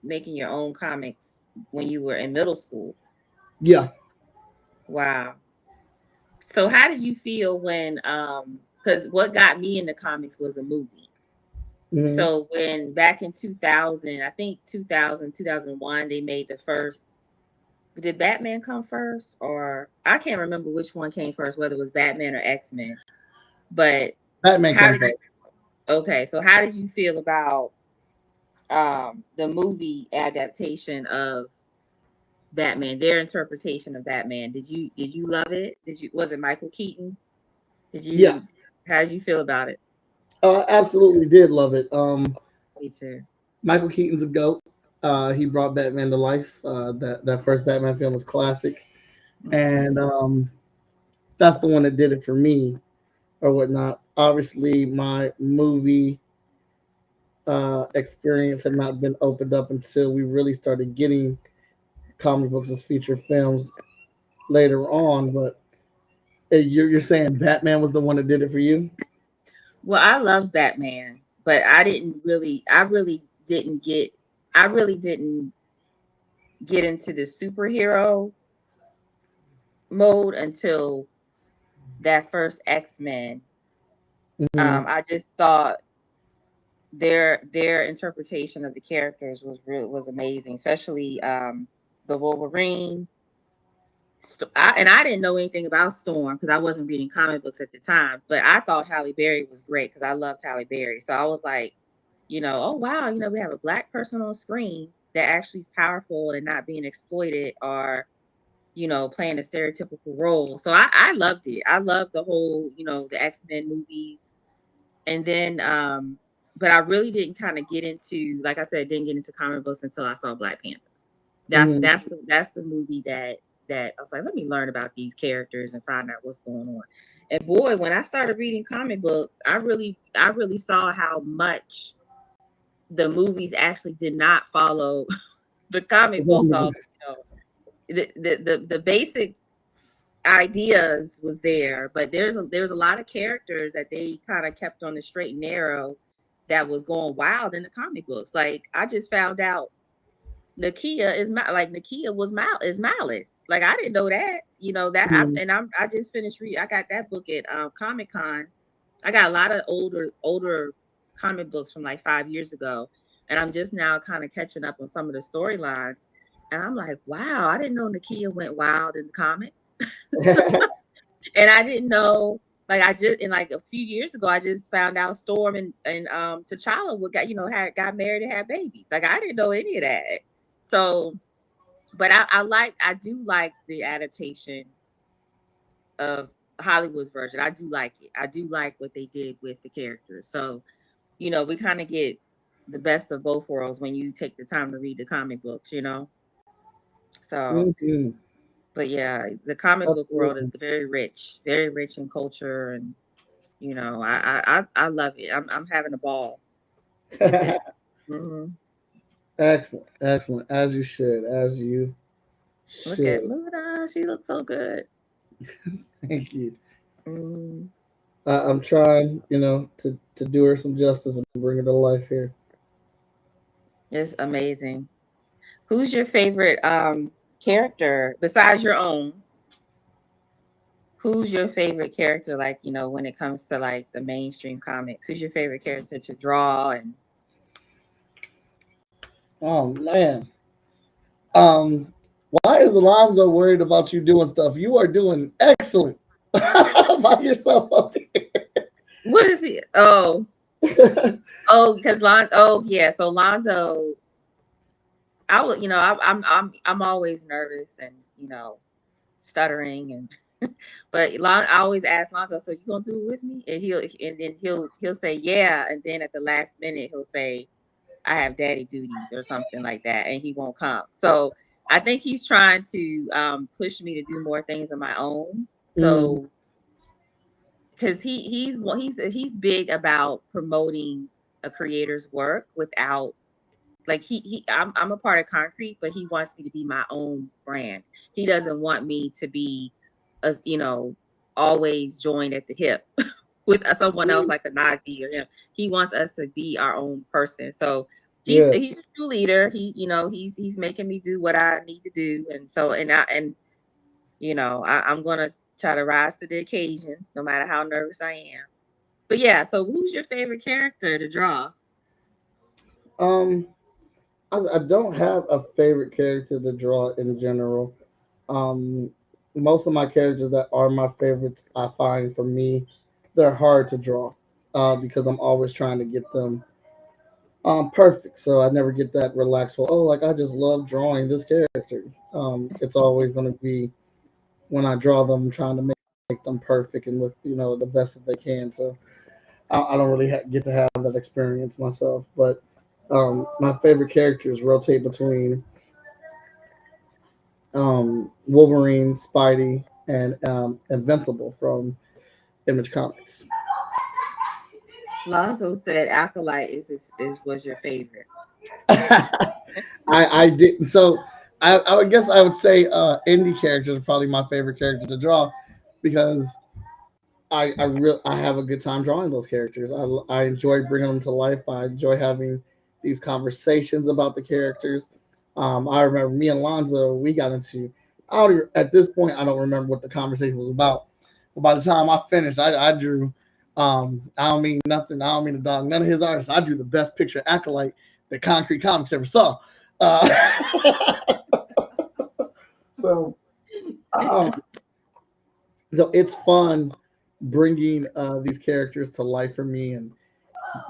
making your own comics when you were in middle school. Yeah. Wow. So how did you feel when because what got me into comics was a movie. Hmm. So when back in 2000, I think 2001, they made the first. Did Batman come first, or I can't remember which one came first, whether it was Batman or X-Men. But Batman how came did you first. okay, so how did you feel about the movie adaptation of Batman, their interpretation of Batman? Did you love it? Was it Michael Keaton? Did you Yes. How did you feel about it? Absolutely did love it. Me too. Michael Keaton's a goat. He brought Batman to life. That first Batman film was classic, Hmm. and that's the one that did it for me, or whatnot. Obviously, my movie experience had not been opened up until we really started getting comic books as feature films later on. But you're saying Batman was the one that did it for you? Well, I love Batman, but I really didn't get into the superhero mode until that first X-Men. Hmm. I just thought their interpretation of the characters was amazing, especially the Wolverine. And I didn't know anything about Storm because I wasn't reading comic books at the time. But I thought Halle Berry was great because I loved Halle Berry. So I was like, oh wow, we have a Black person on screen that actually is powerful and not being exploited or playing a stereotypical role. So I loved it. I loved the whole, the X-Men movies. And then but I really didn't kind of get into, like I said, didn't get into comic books until I saw Black Panther. That's the movie that I was like, let me learn about these characters and find out what's going on. And boy, when I started reading comic books, I really saw how much the movies actually did not follow the comic books. All the basic ideas was there, but there's a lot of characters that they kind of kept on the straight and narrow that was going wild in the comic books. Like I just found out Nakia is is Malice. Like I didn't know that. I just finished reading. I got that book at Comic-Con. I got a lot of older comic books from like 5 years ago, and I'm just now kind of catching up on some of the storylines. And I'm like, wow, I didn't know Nakia went wild in the comics. And I didn't know, like like a few years ago, I just found out Storm and T'Challa got married and had babies. Like I didn't know any of that. So, but I do like the adaptation of Hollywood's version. I do like it. I do like what they did with the characters. So, we kind of get the best of both worlds when you take the time to read the comic books, So, but yeah, the comic book world is very rich in culture, and I love it. I'm having a ball with it. Mm-hmm. Excellent. As you should. Look at Luna. She looks so good. Thank you. Mm. I'm trying, to do her some justice and bring her to life here. It's amazing. Who's your favorite character besides your own? Who's your favorite character? Like, when it comes to like the mainstream comics, who's your favorite character to draw? And Oh man. Um, why is Alonzo worried about you doing stuff? You are doing excellent by yourself up here. what is he? Oh, because Oh, yeah. So Lonzo, I would, I'm always nervous and stuttering but I always ask Lonzo, so you gonna do it with me? And then he'll say yeah, and then at the last minute he'll say, I have daddy duties or something like that, and he won't come. So I think he's trying to push me to do more things on my own. So because he's big about promoting a creator's work without, like I'm a part of Konkret, but he wants me to be my own brand. He doesn't want me to be always joined at the hip with someone else like a Najee or him. He wants us to be our own person. So he's a true leader. He's making me do what I need to do, and so I'm gonna try to rise to the occasion, no matter how nervous I am. But yeah, so who's your favorite character to draw? Um, I don't have a favorite character to draw in general. Um, Most of my characters that are my favorites, I find for me, they're hard to draw because I'm always trying to get them perfect. So I never get that relaxed. Well, oh, like I just love drawing this character. It's always going to be when I draw them, trying to make them perfect and look, the best that they can. So I don't really get to have that experience myself. But my favorite characters rotate between Wolverine, Spidey, and Invincible from Image Comics. Lonzo said Acolyte was your favorite. I didn't. So I would guess I would say indie characters are probably my favorite characters to draw because I have a good time drawing those characters. I enjoy bringing them to life. I enjoy having these conversations about the characters. I remember me and Lonzo, we got into. At this point, I don't remember what the conversation was about. But by the time I finished, I drew. I don't mean nothing. I don't mean to dog none of his artists. I drew the best picture acolyte that Konkret Comics ever saw. Uh, so Um, so it's fun bringing these characters to life for me, and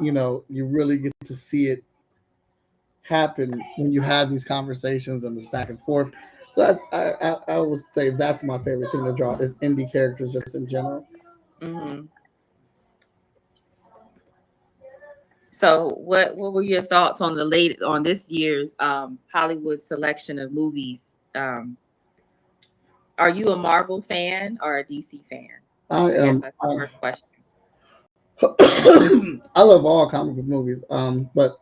you really get to see it happen when you have these conversations and this back and forth. So I would say that's my favorite thing to draw is indie characters just in general. Hmm. So what were your thoughts on this year's Hollywood selection of movies? Are you a Marvel fan or a DC fan? I I guess am that's the first question. I love all comic book movies. But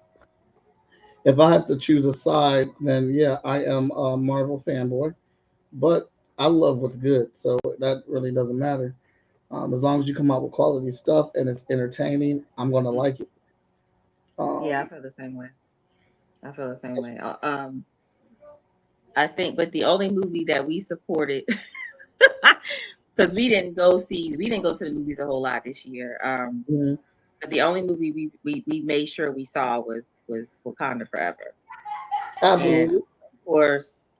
if I have to choose a side, then yeah, I am a Marvel fanboy. But I love what's good, so that really doesn't matter. As long as you come out with quality stuff and it's entertaining, I'm gonna like it. Yeah, I Um, feel the same way. I feel the same way. I think, but the only movie that we supported, because we didn't go to the movies a whole lot this year. mhm, But the only movie we made sure we saw was Wakanda Forever, and absolutely. of course,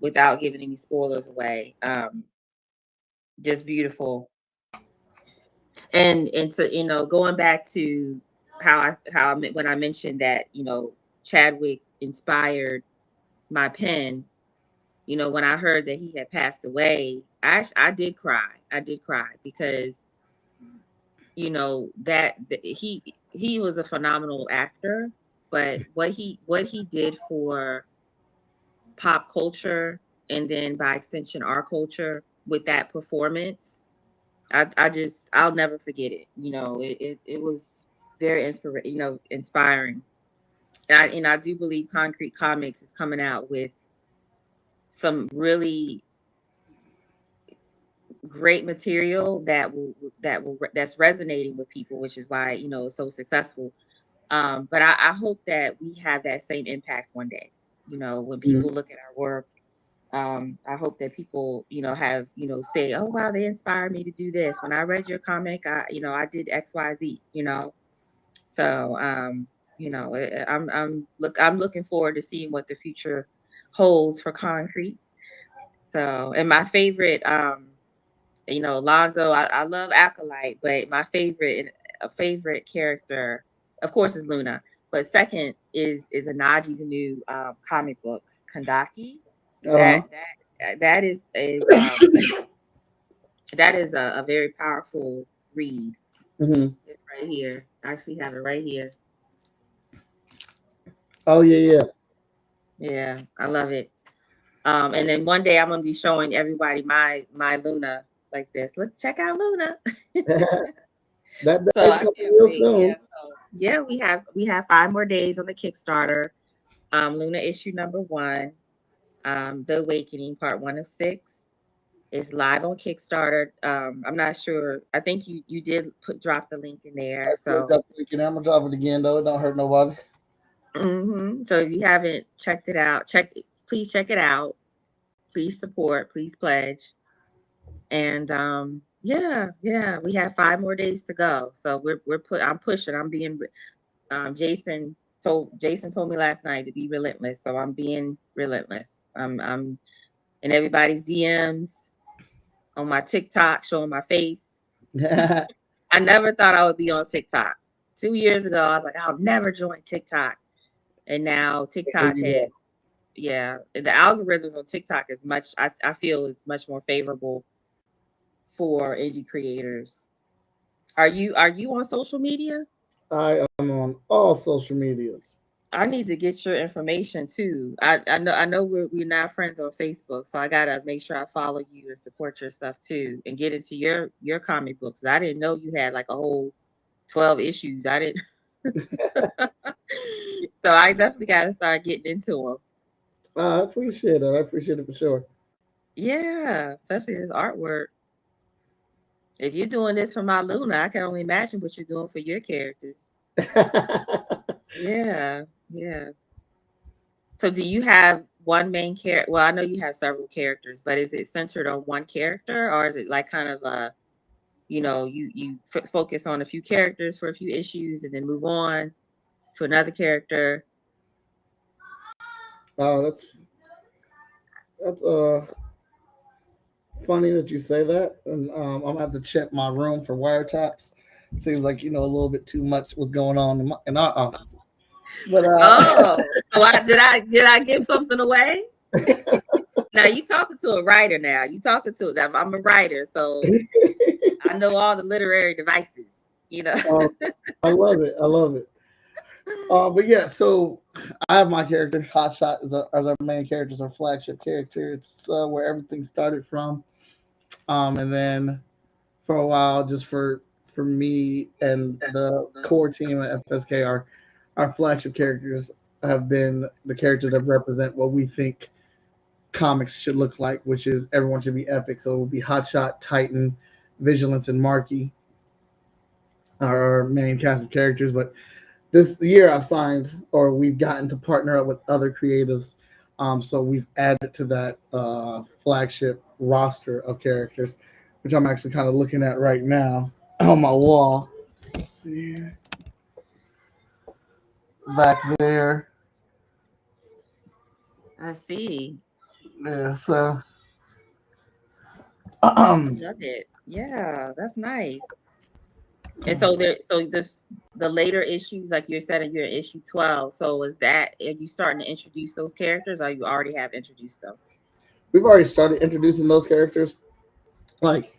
without giving any spoilers away, just beautiful. And so going back to when I mentioned that Chadwick inspired my pen. When I heard that he had passed away, I did cry. I did cry because he was a phenomenal actor, but what he did for pop culture and then by extension our culture with that performance, I'll never forget it. It was very inspiring. And I do believe Concrete Comics is coming out with some really great material that's resonating with people, which is why it's so successful. But I hope that we have that same impact one day. When Mhm. people look at our work, I hope that people have say, oh wow, they inspired me to do this. When I read your comic, I did XYZ. So I'm looking forward to seeing what the future holds for Concrete. So, and my favorite, Lonzo, I love Acolyte, but my a favorite character, of course, is Luna. But second is Anaji's new comic book, Kandaki. Uh-huh. That that is a very powerful read. Hmm. It's right here. I actually have it right here. Oh yeah, Yeah, I love it. And then one day I'm gonna be showing everybody my Luna like this. Look, check out Luna. yeah. That So day's I coming can't real wait. Yeah. soon. So yeah, we have 5 more days on the Kickstarter. Luna issue number 1, The Awakening, part 1 of 6 is live on Kickstarter. I'm not sure. I think you did drop the link in there. So I'm gonna drop it again though. It don't hurt nobody. so if you haven't checked it out, please check it out. Please support. Please pledge. And yeah, we have 5 more days to go. So I'm pushing. I'm being Jason told me last night to be relentless. So I'm being relentless. I'm in everybody's DMs, on my TikTok, showing my face. I never thought I would be on TikTok. 2 years ago, I was like, I'll never join TikTok. And now Here TikTok you had, yeah, the algorithms on TikTok I feel is much more favorable for indie creators. Are you on social media? I am on all social medias. I need to get your information too. I know we're not friends on Facebook, so I gotta make sure I follow you and support your stuff too, and get into your comic books. I didn't know you had like a whole 12 issues. I didn't, so I definitely gotta start getting into them. I appreciate it. I appreciate it for sure. Yeah, especially this artwork. If you're doing this for my Luna, I can only imagine what you're doing for your characters. Yeah, yeah. So do you have one main character? Well, I know you have several characters, but is it centered on one character, or is it like kind of you focus on a few characters for a few issues and then move on to another character? Oh, that's funny that you say that, and I'm gonna have to check my room for wiretaps. Seems like a little bit too much was going on in our offices. But Oh, so I give something away? Now you talking to a writer now. You talking to them. I'm a writer, so I know all the literary devices, you know. um, I love it. I love it. But yeah, so I have my character. Hotshot as our main character, is our flagship character. It's where everything started from. And then for a while, just for me and the core team at FSK, our flagship characters have been the characters that represent what we think comics should look like, which is everyone should be epic. So it will be Hotshot, Titan, Vigilance, and Marky, our main cast of characters. But this year I've signed or we've gotten to partner up with other creatives. So we've added to that flagship roster of characters, which I'm actually kind of looking at right now on my wall. Let's see back there. I see. Yeah, so I love it. Yeah, that's nice. And so the later issues, like you said, you're in issue 12. So is that, are you starting to introduce those characters, or you already have introduced them? we've already started introducing those characters. Like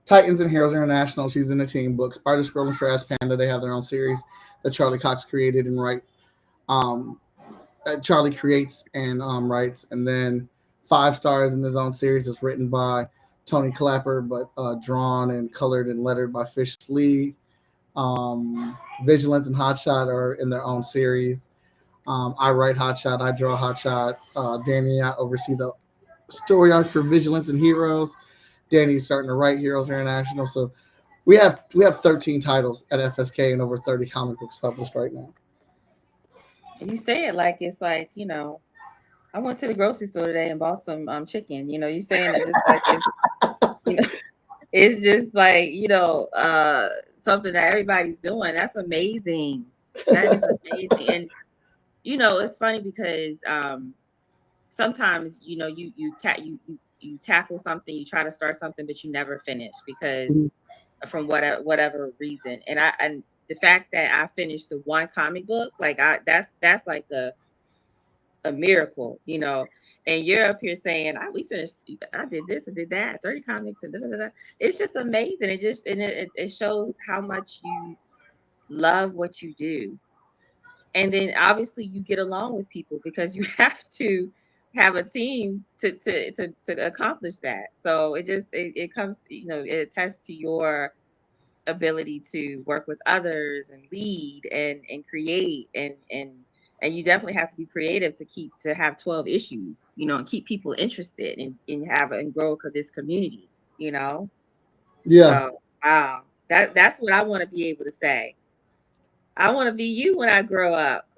Titans and Heroes International, she's in the team book. Spider Scroll and Trash Panda, they have their own series that Charlie Cox created and um, Charlie creates and writes, and then Five Stars in his own series is written by Tony Clapper, but drawn and colored and lettered by Fish Lee. Vigilance and Hotshot are in their own series. I write Hotshot, I draw Hotshot. Danny and I oversee the story arc for Vigilance and Heroes. Danny's starting to write Heroes International, so we have 13 titles at FSK and over 30 comic books published right now. And you say it like it's like, I went to the grocery store today and bought some chicken. You saying it just like it's, you know, it's just like, something that everybody's doing. That's amazing. That is amazing. And it's funny because sometimes you tackle something, you try to start something, but you never finish because from whatever reason. And the fact that I finished the one comic book, like that's like a miracle, And you're up here saying, we finished, I did this and did that, 30 comics and da, da, da, da. It's just amazing. It shows how much you love what you do. And then obviously you get along with people because you have to have a team to accomplish that. So it comes, it attests to your ability to work with others and lead and create and you definitely have to be creative to have 12 issues, and keep people interested and have and grow this community, you know. Yeah. So wow, that's what I want to be able to say. I want to be you when I grow up.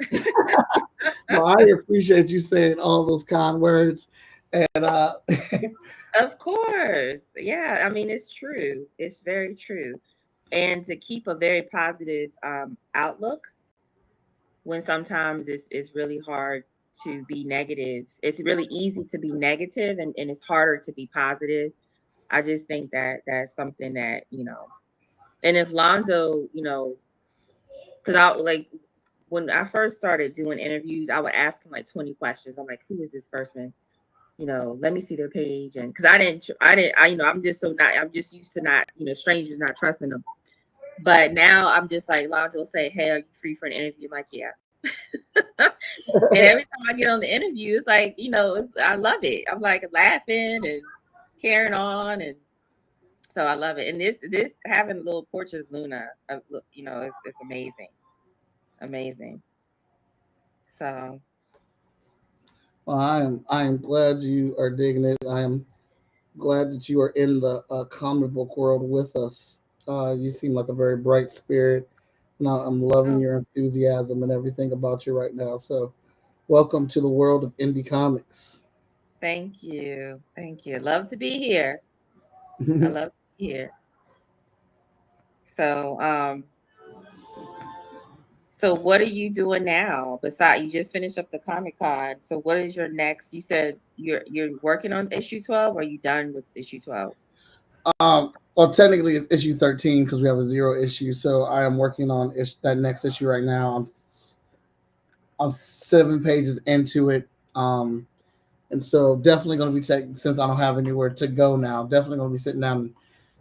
Well, I appreciate you saying all those kind words, and Of course. Yeah, I mean it's true. It's very true. And to keep a very positive outlook when sometimes it's really hard to be negative. It's really easy to be negative and it's harder to be positive. I just think that that's something that, and if Lonzo, because I like when I first started doing interviews, I would ask him like 20 questions. I'm like, who is this person? Let me see their page. And because I'm just I'm just used to not, strangers not trusting them. But now I'm just like, Lonzo will say, hey, are you free for an interview? I'm like, yeah. And every time I get on the interview, it's like, I love it. I'm like laughing and carrying on. And so I love it. And this having a little portrait of Luna, it's amazing. Amazing. So well, I am glad you are digging it. I am glad that you are in the comic book world with us. You seem like a very bright spirit. Now I'm loving oh, your enthusiasm and everything about you right now. So, welcome to the world of indie comics. thank you. Thank you. Love to be here. I love to be here. So So what are you doing now? Besides, you just finished up the Comic Con. So what is your next? You said you're working on issue 12, or are you done with issue 12? Well, technically it's issue 13 because we have a zero issue. So I am working on that next issue right now. I'm 7 pages into it. And so definitely going to be taking, since I don't have anywhere to go now, definitely going to be sitting down and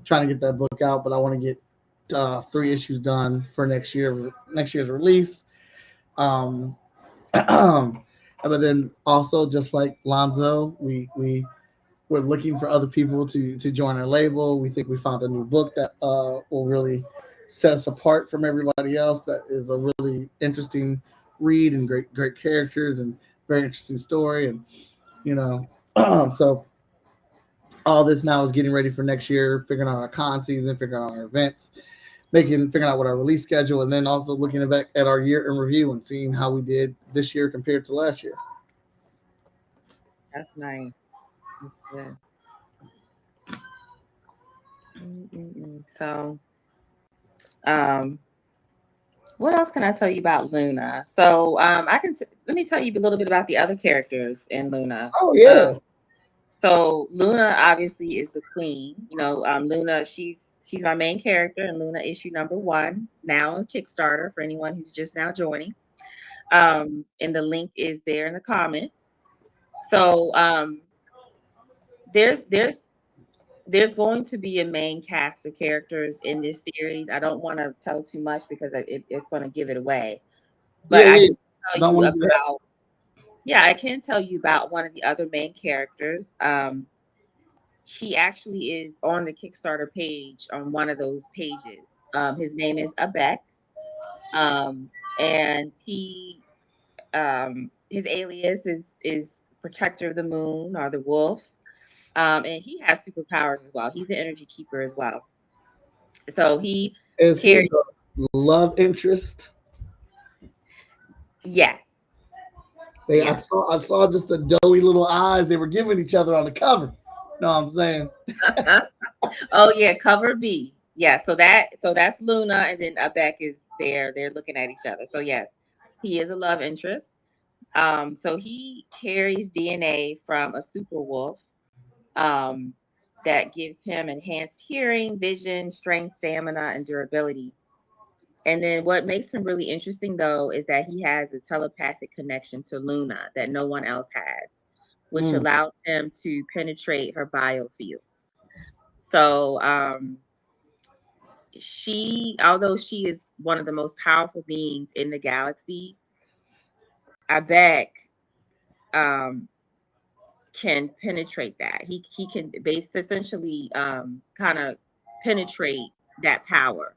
trying to get that book out. But I want to get 3 issues done for next year's release. Um, but then also, just like Lonzo, we're looking for other people to join our label. We think we found a new book that will really set us apart from everybody else. That is a really interesting read and great characters and very interesting story. And you know, so all this now is getting ready for next year, figuring out our con season, figuring out our events, figuring out what our release schedule, and then also looking back at our year in review and seeing how we did this year compared to last year. That's nice. That's good. So, um, what else can I tell you about Luna? So, let me tell you a little bit about the other characters in Luna. Oh yeah. So Luna obviously is the queen. Luna, she's my main character in Luna issue number 1, now on Kickstarter for anyone who's just now joining. And the link is there in the comments. So there's going to be a main cast of characters in this series. I don't want to tell too much because it's going to give it away. But Yeah, I yeah. can tell Don't you want to do that. about yeah, I can tell you about one of the other main characters. He actually is on the Kickstarter page on one of those pages. His name is Abek, and his alias is Protector of the Moon or the Wolf, and he has superpowers as well. He's an energy keeper as well. So he Is he carries the love interest? yes, I yeah. saw just the doughy little eyes they were giving each other on the cover. Know what I'm saying? Oh yeah, cover B. Yeah, so that's Luna, and then Abek is there. They're looking at each other. So yes, he is a love interest. So he carries DNA from a super wolf um, that gives him enhanced hearing, vision, strength, stamina, and durability. And then what makes him really interesting, though, is that he has a telepathic connection to Luna that no one else has, which Mm. allows him to penetrate her biofields. So although she is one of the most powerful beings in the galaxy, Abek um, can penetrate that. He can essentially kind of penetrate that power,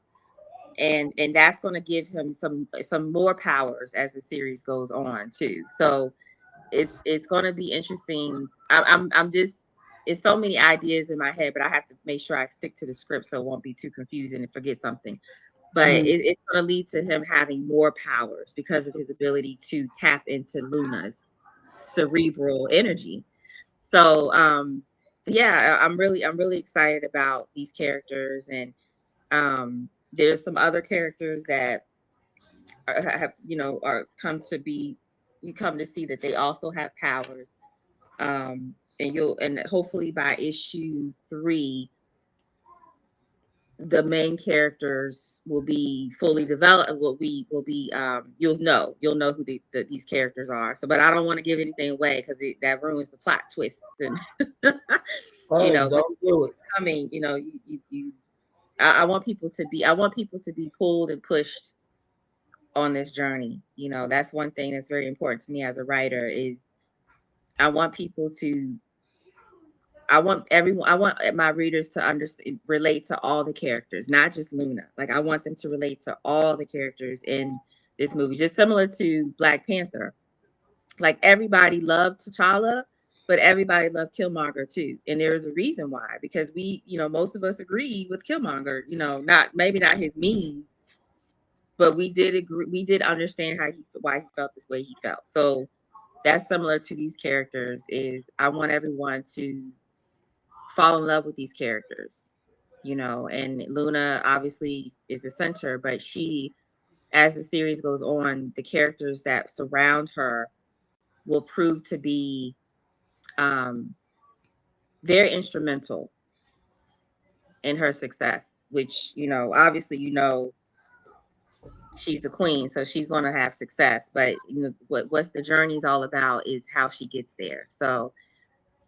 and that's going to give him some more powers as the series goes on too. So it's going to be interesting. I'm just it's so many ideas in my head, but I have to make sure I stick to the script so it won't be too confusing and forget something. But Mm. it's going to lead to him having more powers because of his ability to tap into Luna's cerebral energy. So yeah, I'm really excited about these characters, and there's some other characters that have are you come to see that they also have powers. And hopefully by issue 3 the main characters will be fully developed. Will be you'll know who these characters are. So, but I don't want to give anything away because that ruins the plot twists and Hey, but don't do it. it's coming. I want people to be. I want people to be pulled and pushed on this journey. That's one thing that's very important to me as a writer is I want people to I want my readers to understand, relate to all the characters, not just Luna. Like I want them to relate to all the characters in this movie, just similar to Black Panther. Like everybody loved T'Challa, but everybody loved Killmonger too. And there is a reason why, because most of us agreed with Killmonger, not maybe not his means, but we did agree, we did understand why he felt this way he felt. So that's similar to these characters is I want everyone to fall in love with these characters, and Luna obviously is the center, but she as the series goes on, the characters that surround her will prove to be very instrumental in her success, which, obviously, she's the queen, so she's going to have success. But what the journey's all about is how she gets there. So,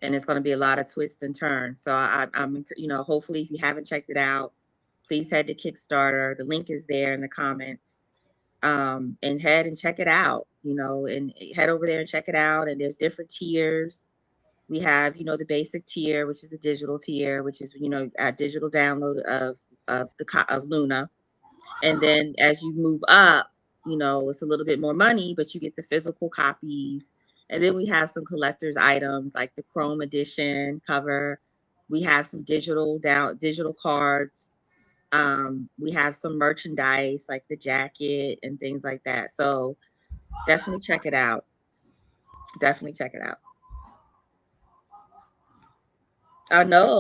and it's going to be a lot of twists and turns. So I'm, hopefully, if you haven't checked it out, please head to Kickstarter. The link is there in the comments. And head and check it out. And head over there and check it out. And there's different tiers. We have, the basic tier, which is the digital tier, which is, a digital download of Luna. And then as you move up, it's a little bit more money, but you get the physical copies. And then we have some collector's items like the Chrome edition cover. We have some digital cards. We have some merchandise like the jacket and things like that. So definitely check it out. Definitely check it out. I know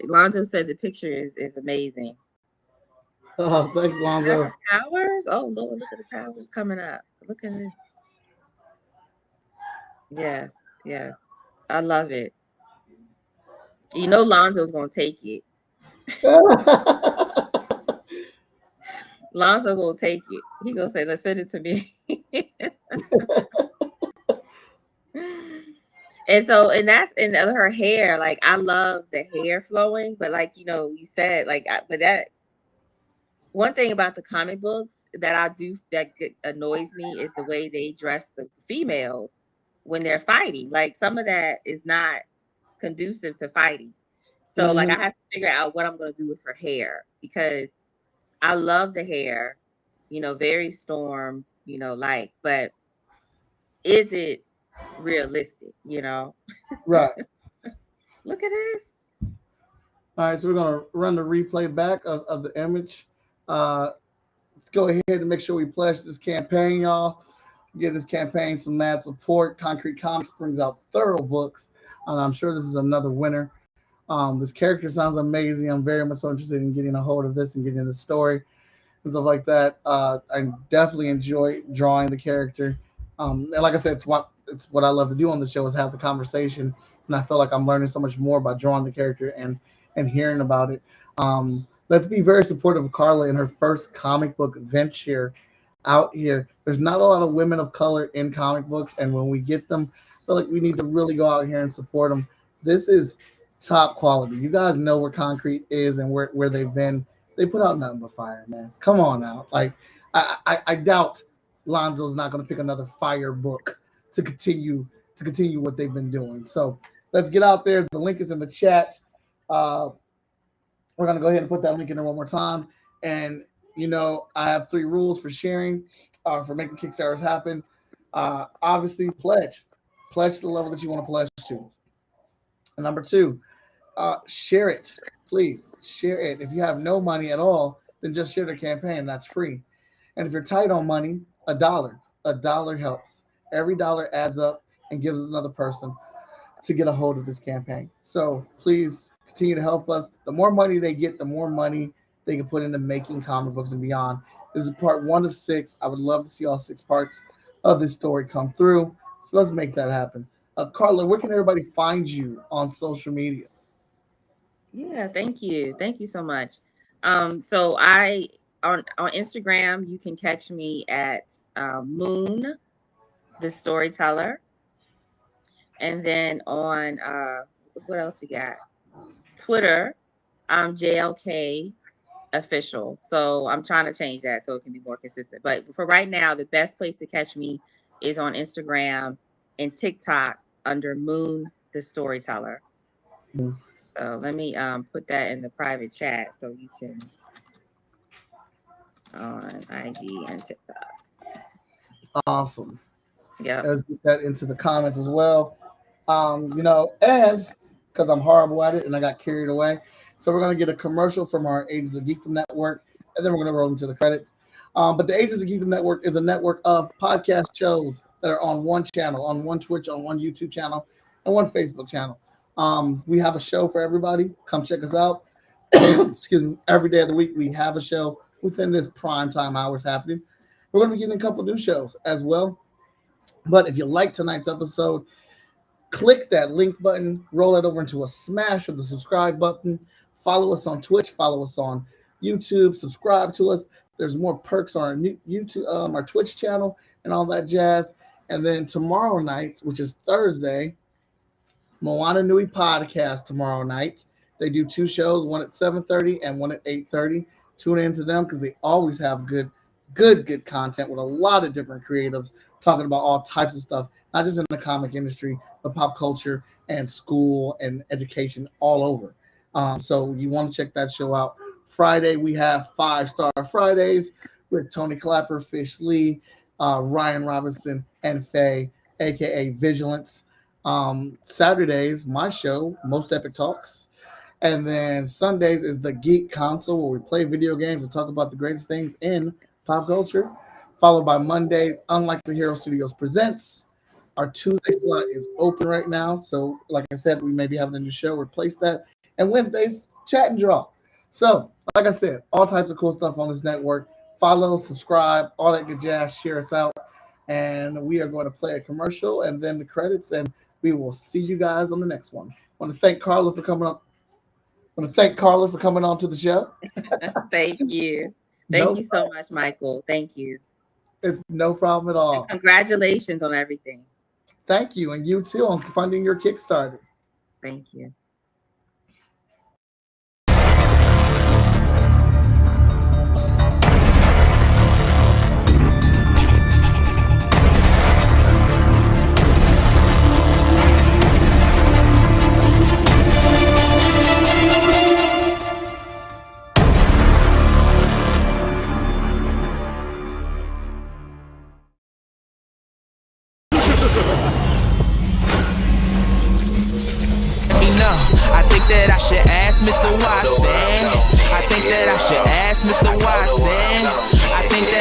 Lonzo said the picture is amazing. Oh, thank you, Lonzo. Powers? Oh Lord, look at the powers coming up. Look at this. Yes, yes. I love it. Lonzo's gonna take it. Lonzo gonna take it. He gonna say, "Let's send it to me." And so, and her hair. Like, I love the hair flowing, but like you said, but that one thing about the comic books that annoys me is the way they dress the females when they're fighting. Like, some of that is not conducive to fighting. So like, I have to figure out what I'm going to do with her hair, because I love the hair, very Storm, but is it realistic, Right. Look at this. All right, so we're going to run the replay back of the image. Let's go ahead and make sure we pledge this campaign, y'all. Give this campaign some mad support. Concrete Comics brings out thorough books, and I'm sure this is another winner. This character sounds amazing. I'm very much so interested in getting a hold of this and getting the story and stuff like that. I definitely enjoy drawing the character. And like I said, it's what I love to do on the show, is have the conversation. And I feel like I'm learning so much more by drawing the character and hearing about it. Let's be very supportive of Carla in her first comic book venture out here. There's not a lot of women of color in comic books, and when we get them, I feel like we need to really go out here and support them. This is top quality. You guys know where Konkret is and where they've been. They put out nothing but fire, man. Come on now. Like, I doubt Lonzo's not going to pick another fire book to continue what they've been doing. So let's get out there. The link is in the chat. We're going to go ahead and put that link in there one more time. And, I have 3 rules for sharing, for making Kickstarters happen. Obviously, pledge the level that you want to pledge to. And number 2, share it. Please share it. If you have no money at all, then just share the campaign. That's free. And if you're tight on money, $1 helps. Every dollar adds up and gives us another person to get a hold of this campaign. So please continue to help us. The more money they get, the more money they can put into making comic books and beyond. This is part 1 of 6. I would love to see all 6 parts of this story come through. So let's make that happen. Carla, where can everybody find you on social media? Yeah, thank you. Thank you so much. So I on Instagram, you can catch me at Moon the Storyteller. And then on what else we got? Twitter, I'm JLK Official. So I'm trying to change that so it can be more consistent. But for right now, the best place to catch me is on Instagram and TikTok under Moon the Storyteller. So let me put that in the private chat so you can on IG and TikTok. Awesome. Yeah. Let's get that into the comments as well. And because I'm horrible at it and I got carried away, so we're going to get a commercial from our Agents of Geekdom Network, and then we're going to roll into the credits. But the Agents of Geekdom Network is a network of podcast shows that are on one channel, on one Twitch, on one YouTube channel, and one Facebook channel. We have a show for everybody. Come check us out. Excuse me. Every day of the week, we have a show. within this prime time hours happening. We're going to be getting a couple new shows as well. But if you like tonight's episode, click that link button, roll it over into a smash of the subscribe button. Follow us on Twitch, follow us on YouTube, subscribe to us. There's more perks on our new YouTube, our Twitch channel, and all that jazz. And then tomorrow night, which is Thursday, Moana Nui podcast tomorrow night. They do two shows, one at 7:30 and one at 8:30. Tune into them because they always have good content with a lot of different creatives talking about all types of stuff, not just in the comic industry, but pop culture and school and education all over. So you want to check that show out. Friday, we have 5-Star Fridays with Tony Clapper, Fish Lee, Ryan Robinson, and Faye, a.k.a. Vigilance. Saturdays, my show, Most Epic Talks. And then Sundays is the Geek Console, where we play video games and talk about the greatest things in pop culture. Followed by Mondays, Unlike the Hero Studios Presents. Our Tuesday slot is open right now. So, like I said, we may be having a new show, replace that. And Wednesdays, Chat and Draw. So, like I said, all types of cool stuff on this network. Follow, subscribe, all that good jazz. Share us out. And we are going to play a commercial and then the credits. And we will see you guys on the next one. I want to thank Carla for coming up. I want to thank Carla for coming on to the show. Thank you. Thank you so much, Michael. Thank you. It's no problem at all. And congratulations on everything. Thank you. And you too on funding your Kickstarter. Thank you. I think that I should ask Mr. Watson. I think that I should ask Mr. Watson. I think that